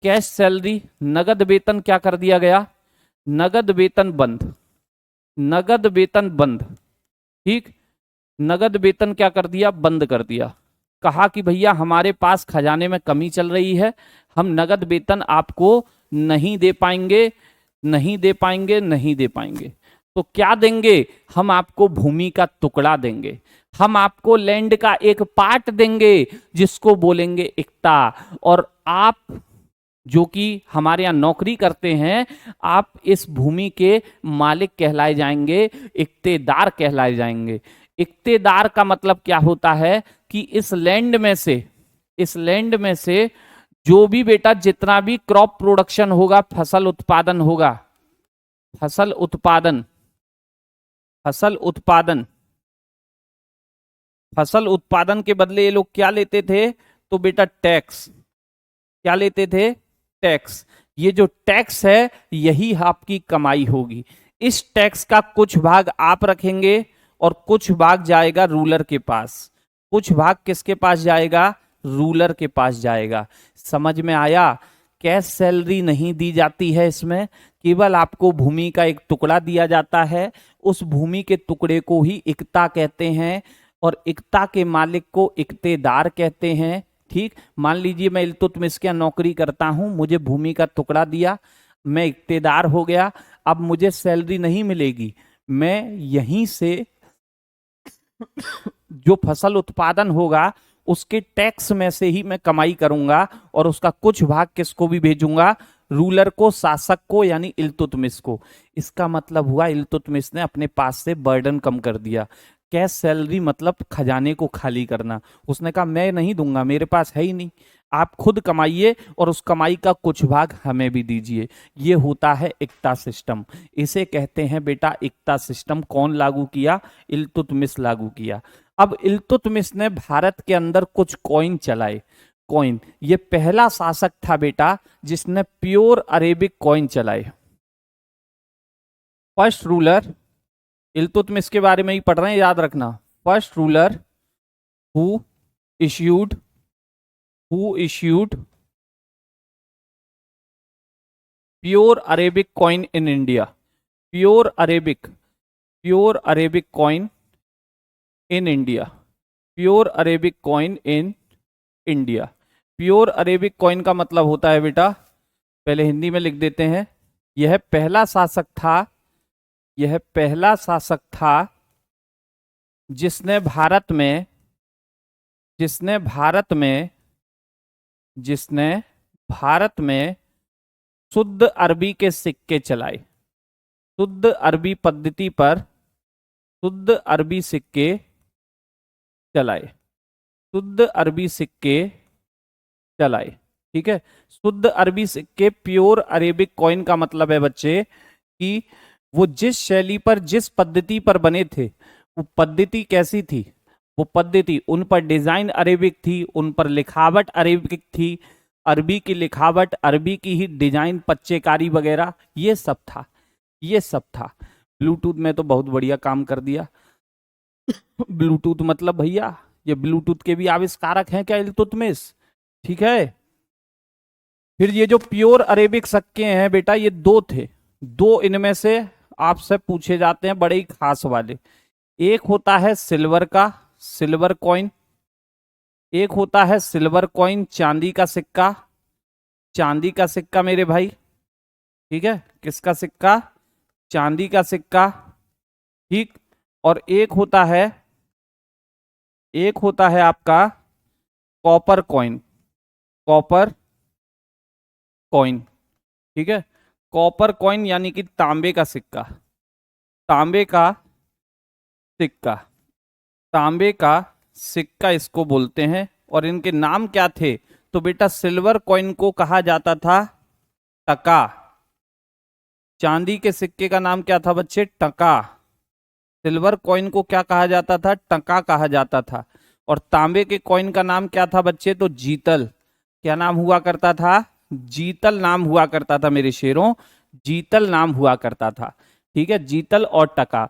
कैश सैलरी, नगद वेतन क्या कर दिया गया? नगद वेतन बंद। नगद वेतन बंद। ठीक, नगद वेतन क्या कर दिया? बंद कर दिया। कहा कि भैया हमारे पास खजाने में कमी चल रही है, हम नगद वेतन आपको नहीं दे पाएंगे, नहीं दे पाएंगे, नहीं दे पाएंगे। तो क्या देंगे? हम आपको भूमि का टुकड़ा देंगे, हम आपको लैंड का एक पार्ट देंगे जिसको बोलेंगे इक्ता। और आप जो कि हमारे यहाँ नौकरी करते हैं, आप इस भूमि के मालिक कहलाए जाएंगे, इक्तेदार कहलाए जाएंगे। इक्तेदार का मतलब क्या होता है कि इस लैंड में से, इस लैंड में से जो भी बेटा जितना भी क्रॉप प्रोडक्शन होगा, फसल उत्पादन होगा, फसल उत्पादन, फसल उत्पादन, फसल उत्पादन के बदले ये लोग क्या लेते थे? तो बेटा टैक्स। क्या लेते थे? टैक्स। ये जो टैक्स है यही आपकी कमाई होगी। इस टैक्स का कुछ भाग आप रखेंगे और कुछ भाग जाएगा रूलर के पास। कुछ भाग किसके पास जाएगा? रूलर के पास जाएगा। समझ में आया? कैश सैलरी नहीं दी जाती है इसमें, केवल आपको भूमि का एक टुकड़ा दिया जाता है। उस भूमि के टुकड़े को ही इक्ता कहते हैं और इक्ता के मालिक को इक्तेदार कहते हैं। ठीक, मान लीजिए मैं इल्तुतमिश के यहाँ नौकरी करता हूं, मुझे भूमि का टुकड़ा दिया, मैं इक्तेदार हो गया। अब मुझे सैलरी नहीं मिलेगी, मैं यहीं से जो फसल उत्पादन होगा उसके टैक्स में से ही मैं कमाई करूंगा और उसका कुछ भाग किसको भी भेजूंगा? रूलर को, शासक को, यानी इल्तुतमिश को। इसका मतलब हुआ इल्तुतमिश ने अपने पास से बर्डन कम कर दिया। कैश सैलरी मतलब खजाने को खाली करना। उसने कहा मैं नहीं दूंगा, मेरे पास है ही नहीं, आप खुद कमाइए और उस कमाई का कुछ भाग हमें भी दीजिए। ये होता है इक्ता सिस्टम। इसे कहते हैं बेटा इक्ता सिस्टम। कौन लागू किया? इल्तुतमिश लागू किया। अब इल्तुतमिश ने भारत के अंदर कुछ कॉइन चलाए। कॉइन, ये पहला शासक था बेटा जिसने प्योर अरेबिक कॉइन चलाए। फर्स्ट रूलर, इल्तुतमिश के बारे में ही पढ़ रहे हैं, याद रखना। First ruler who issued pure Arabic coin in India. Pure Arabic coin in India. Pure Arabic coin in India. Pure Arabic coin का मतलब होता है बेटा, पहले हिंदी में लिख देते हैं, यह पहला शासक था, यह पहला शासक था जिसने भारत में, जिसने भारत में शुद्ध अरबी के सिक्के चलाए। शुद्ध अरबी पद्धति पर शुद्ध अरबी सिक्के चलाए। शुद्ध अरबी सिक्के चलाए। ठीक है, शुद्ध अरबी सिक्के, प्योर अरेबिक कॉइन का मतलब है बच्चे कि वो जिस शैली पर, जिस पद्धति पर बने थे, वो पद्धति कैसी थी? वो पद्धति, उन पर डिजाइन अरेबिक थी, उन पर लिखावट अरेबिक थी, अरबी की लिखावट, अरबी की ही डिजाइन, पच्चेकारी वगैरह, ये सब था, ये सब था। ब्लूटूथ में तो बहुत बढ़िया काम कर दिया। ब्लूटूथ मतलब भैया, ये ब्लूटूथ के भी आविष्कारक हैं क्या इल्तुतमिश? ठीक है। फिर ये जो प्योर अरेबिक सिक्के हैं बेटा, ये दो थे, दो इनमें से आपसे पूछे जाते हैं, बड़े ही खास वाले। एक होता है सिल्वर का, सिल्वर कॉइन। एक होता है सिल्वर कॉइन, चांदी का सिक्का, चांदी का सिक्का मेरे भाई। ठीक है, किसका सिक्का? चांदी का सिक्का। ठीक। और एक होता है आपका कॉपर कॉइन, कॉपर कॉइन। ठीक है, कॉपर कॉइन यानी कि तांबे का सिक्का, तांबे का सिक्का, तांबे का सिक्का इसको बोलते हैं। और इनके नाम क्या थे? तो बेटा सिल्वर कॉइन को कहा जाता था टका। चांदी के सिक्के का नाम क्या था बच्चे? टका। सिल्वर कॉइन को क्या कहा जाता था? टका कहा जाता था। और तांबे के कॉइन का नाम क्या था बच्चे? तो जीतल। क्या नाम हुआ करता था? जीतल नाम हुआ करता था मेरे शेरों, जीतल नाम हुआ करता था। ठीक है, जीतल और टका।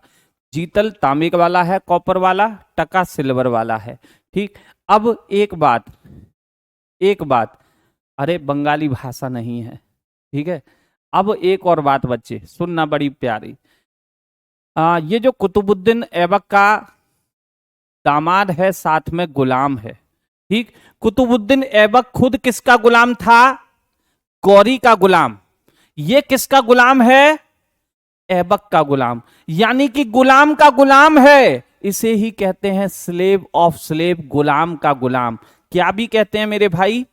जीतल तांबे वाला है, कॉपर वाला, टका सिल्वर वाला है। ठीक। अब एक बात, एक बात, अरे बंगाली भाषा नहीं है। ठीक है, अब एक और बात बच्चे सुनना बड़ी प्यारी। ये जो कुतुबुद्दीन ऐबक का दामाद है, साथ में गुलाम है। ठीक। कुतुबुद्दीन ऐबक खुद किसका गुलाम था? गौरी का गुलाम। ये किसका गुलाम है? ऐबक का गुलाम। यानी कि गुलाम का गुलाम है, इसे ही कहते हैं स्लेव ऑफ स्लेव, गुलाम का गुलाम। क्या भी कहते हैं मेरे भाई?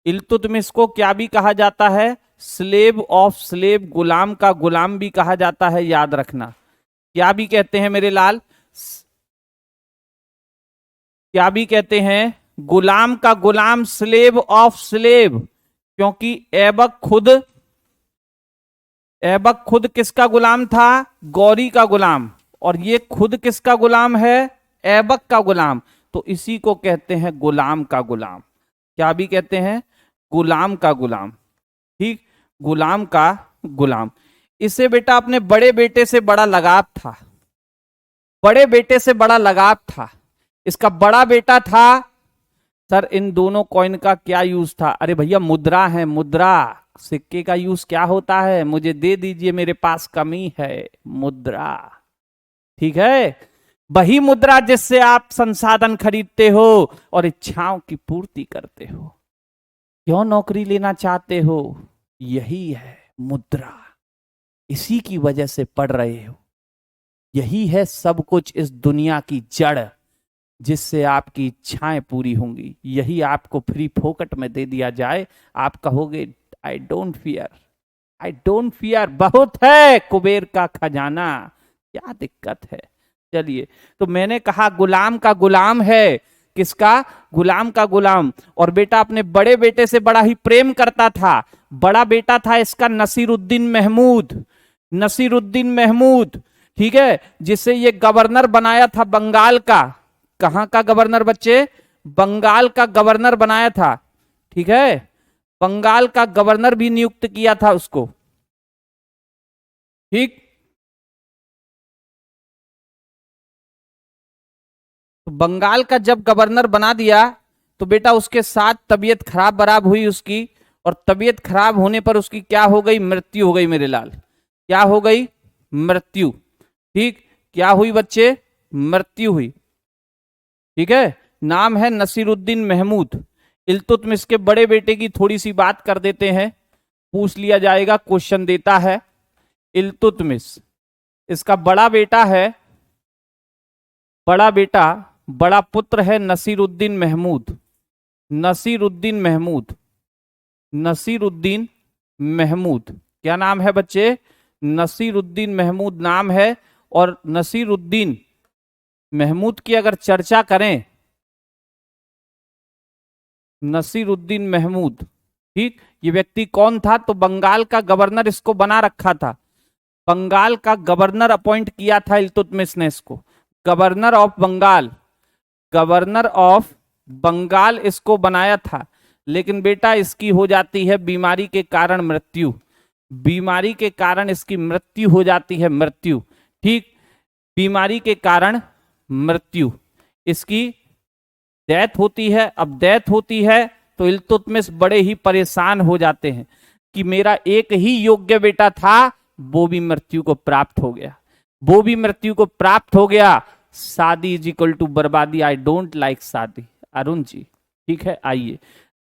इल्तुतमिश को क्या भी कहा जाता है? स्लेव ऑफ स्लेव, गुलाम का गुलाम भी कहा जाता है, याद रखना। क्या भी कहते हैं मेरे लाल? क्या भी कहते हैं? गुलाम का गुलाम, स्लेव ऑफ स्लेव। क्योंकि ऐबक खुद किसका गुलाम था? गौरी का गुलाम। और ये खुद किसका गुलाम है? ऐबक का गुलाम। तो इसी को कहते हैं गुलाम का गुलाम। क्या भी कहते हैं? गुलाम का गुलाम। ठीक, गुलाम का गुलाम। इसे बेटा अपने बड़े बेटे से बड़ा लगाव था, बड़े बेटे से बड़ा लगाव था। इसका बड़ा बेटा था, सर इन दोनों कॉइन का क्या यूज था? अरे भैया मुद्रा है, मुद्रा। सिक्के का यूज क्या होता है? मुझे दे दीजिए, मेरे पास कमी है, मुद्रा। ठीक है, वही मुद्रा जिससे आप संसाधन खरीदते हो और इच्छाओं की पूर्ति करते हो। क्यों नौकरी लेना चाहते हो? यही है मुद्रा, इसी की वजह से पढ़ रहे हो। यही है सब कुछ इस दुनिया की जड़, जिससे आपकी इच्छाएं पूरी होंगी। यही आपको फ्री फोकट में दे दिया जाए, आप कहोगे I don't fear, I don't fear. बहुत है कुबेर का खजाना, क्या दिक्कत है? चलिए, तो मैंने कहा गुलाम का गुलाम है। किसका? गुलाम का गुलाम। और बेटा अपने बड़े बेटे से बड़ा ही प्रेम करता था। बड़ा बेटा था इसका नसीरुद्दीन महमूद, नसीरुद्दीन महमूद। ठीक है, जिसे ये गवर्नर बनाया था बंगाल का। कहां का गवर्नर बच्चे? बंगाल का गवर्नर बनाया था। ठीक है, बंगाल का गवर्नर भी नियुक्त किया था उसको। ठीक, तो बंगाल का जब गवर्नर बना दिया तो बेटा उसके साथ तबीयत खराब बराब हुई उसकी। और तबीयत खराब होने पर उसकी क्या हो गई? मृत्यु हो गई मेरे लाल। क्या हो गई? मृत्यु। ठीक, क्या हुई बच्चे? मृत्यु हुई। ठीक है, नाम है नसीरुद्दीन महमूद। इल्तुतमिश के बड़े बेटे की थोड़ी सी बात कर देते हैं, पूछ लिया जाएगा, क्वेश्चन देता है। इल्तुतमिश, इसका बड़ा बेटा है, बड़ा बेटा, बड़ा पुत्र है नसीरुद्दीन महमूद। नसीरुद्दीन महमूद, नसीरुद्दीन महमूद। क्या नाम है बच्चे? नसीरुद्दीन महमूद नाम है। और नसीरुद्दीन महमूद की अगर चर्चा करें, नसीरुद्दीन महमूद, ठीक, ये व्यक्ति कौन था? तो बंगाल का गवर्नर इसको बना रखा था। बंगाल का गवर्नर अपॉइंट किया था इल्तुतमिश ने इसको, governor of Bengal, governor of Bengal इसको बनाया था। लेकिन बेटा इसकी हो जाती है बीमारी के कारण मृत्यु, बीमारी के कारण इसकी मृत्यु हो जाती है, मृत्यु। ठीक, बीमारी के कारण मृत्यु, इसकी डेथ होती है। अब डेथ होती है तो इल्तुतमिश बड़े ही परेशान हो जाते हैं कि मेरा एक ही योग्य बेटा था, वो भी मृत्यु को प्राप्त हो गया, वो भी मृत्यु को प्राप्त हो गया। शादी इज इक्वल टू बर्बादी, आई डोंट लाइक शादी। अरुण जी ठीक है, आइए।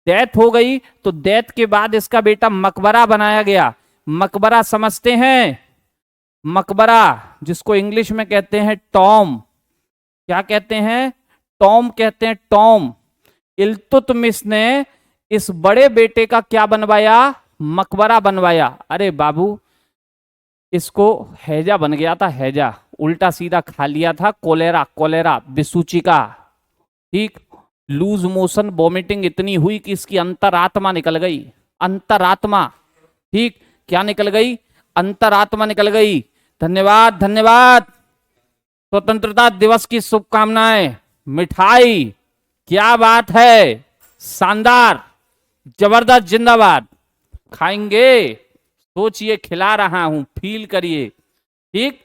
डेथ हो गई तो डेथ के बाद इसका बेटा मकबरा बनाया गया। मकबरा समझते हैं? मकबरा जिसको इंग्लिश में कहते हैं टॉम, क्या कहते हैं? टॉम कहते हैं, टॉम। इल्तुतमिश ने इस बड़े बेटे का क्या बनवाया? मकबरा बनवाया। अरे बाबू, इसको हैजा बन गया था, हैजा, उल्टा सीधा खा लिया था, कोलेरा, कोलेरा, विसूचिका, ठीक, लूज मोशन, वॉमिटिंग इतनी हुई कि इसकी अंतरात्मा निकल गई, अंतरात्मा, ठीक, क्या निकल गई? अंतरात्मा निकल गई। धन्यवाद, धन्यवाद। स्वतंत्रता दिवस की शुभकामनाएं। मिठाई, क्या बात है, शानदार, जबरदस्त, जिंदाबाद। खाएंगे? सोचिए, खिला रहा हूं, फील करिए, ठीक।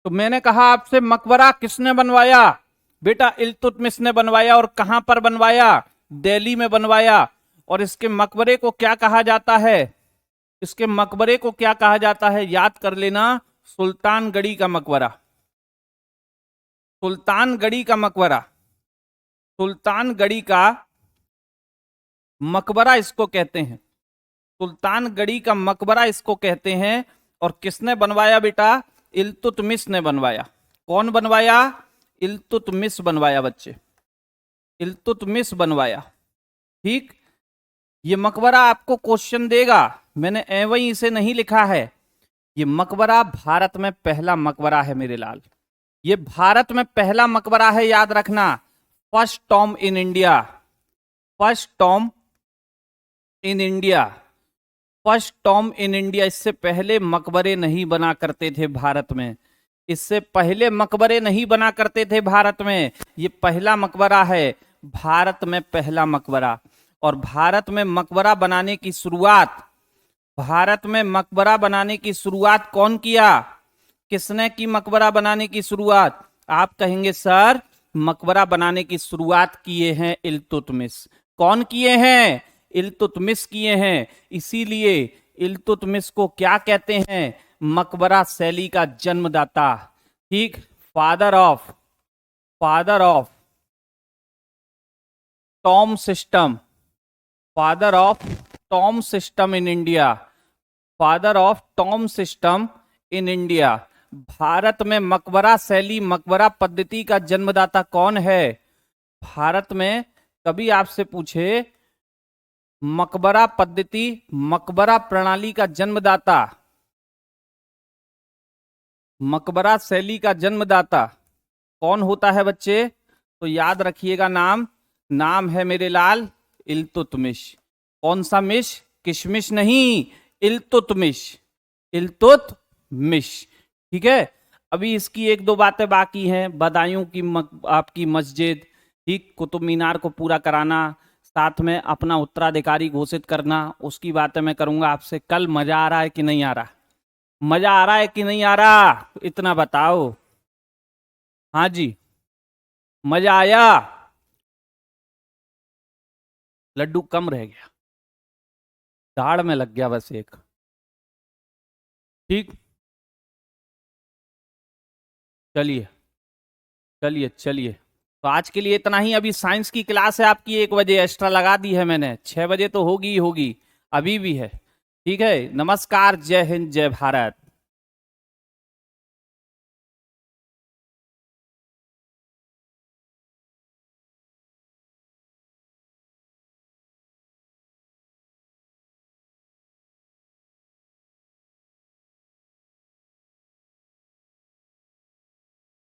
तो मैंने कहा आपसे, मकबरा किसने बनवाया? बेटा इल्तुतमिश ने बनवाया। और कहां पर बनवाया? दिल्ली में बनवाया। और इसके मकबरे को क्या कहा जाता है? इसके मकबरे को क्या कहा जाता है? याद कर लेना, सुल्तानगढ़ी का मकबरा, सुल्तानगढ़ी का मकबरा, सुल्तानगढ़ी का मकबरा इसको कहते हैं, सुल्तानगढ़ी का मकबरा इसको कहते हैं। और किसने बनवाया बेटा? इल्तुतमिश ने बनवाया। कौन बनवाया? इल्तुतमिश बनवाया बच्चे, इल्तुतमिश बनवाया, ठीक। ये मकबरा आपको क्वेश्चन देगा, मैंने एवं इसे नहीं लिखा है। ये मकबरा भारत में पहला मकबरा है मेरे लाल, ये भारत में पहला मकबरा है, याद रखना। First Tom in India, first Tom in India, first Tom in India. इससे पहले मकबरे नहीं बना करते थे भारत में, इससे पहले मकबरे नहीं बना करते थे भारत में। ये पहला मकबरा है, भारत में पहला मकबरा। और भारत में मकबरा बनाने की शुरुआत, भारत में मकबरा बनाने की शुरुआत कौन किया? किसने की मकबरा बनाने की शुरुआत? आप कहेंगे सर, मकबरा बनाने की शुरुआत किए हैं इल्तुतमिश। कौन किए हैं? इल्तुतमिश किए हैं। इसीलिए इल्तुतमिश को क्या कहते हैं? मकबरा शैली का जन्मदाता, ठीक, father of Tom system, father of Tom system in India, father of Tom system in India. Bharat में मकबरा शैली, मकबरा पद्धति का जन्मदाता कौन है? भारत में कभी आपसे पूछे मकबरा पद्धति, मकबरा प्रणाली का जन्मदाता, मकबरा शैली का जन्मदाता कौन होता है बच्चे? तो याद रखिएगा नाम, नाम है मेरे लाल इल्तुतमिश। कौन सा मिश? किशमिश नहीं, इल्तुतमिश, इल्तुतमिश, ठीक है। अभी इसकी एक दो बातें बाकी हैं, बदायूं की आपकी मस्जिद, ठीक, कुतुब मीनार को पूरा कराना, साथ में अपना उत्तराधिकारी घोषित करना, उसकी बातें मैं करूंगा आपसे कल। मजा आ रहा है कि नहीं आ रहा? मजा आ रहा है कि नहीं आ रहा? इतना बताओ। हाँ जी, मजा आया? लड्डू कम रह गया, दाढ़ में लग गया बस एक, ठीक। चलिए चलिए चलिए, तो आज के लिए इतना ही। अभी साइंस की क्लास है आपकी 1 बजे, एक्स्ट्रा लगा दी है मैंने, 6 बजे तो होगी ही होगी, अभी भी है, ठीक है। नमस्कार, जय हिंद, जय भारत।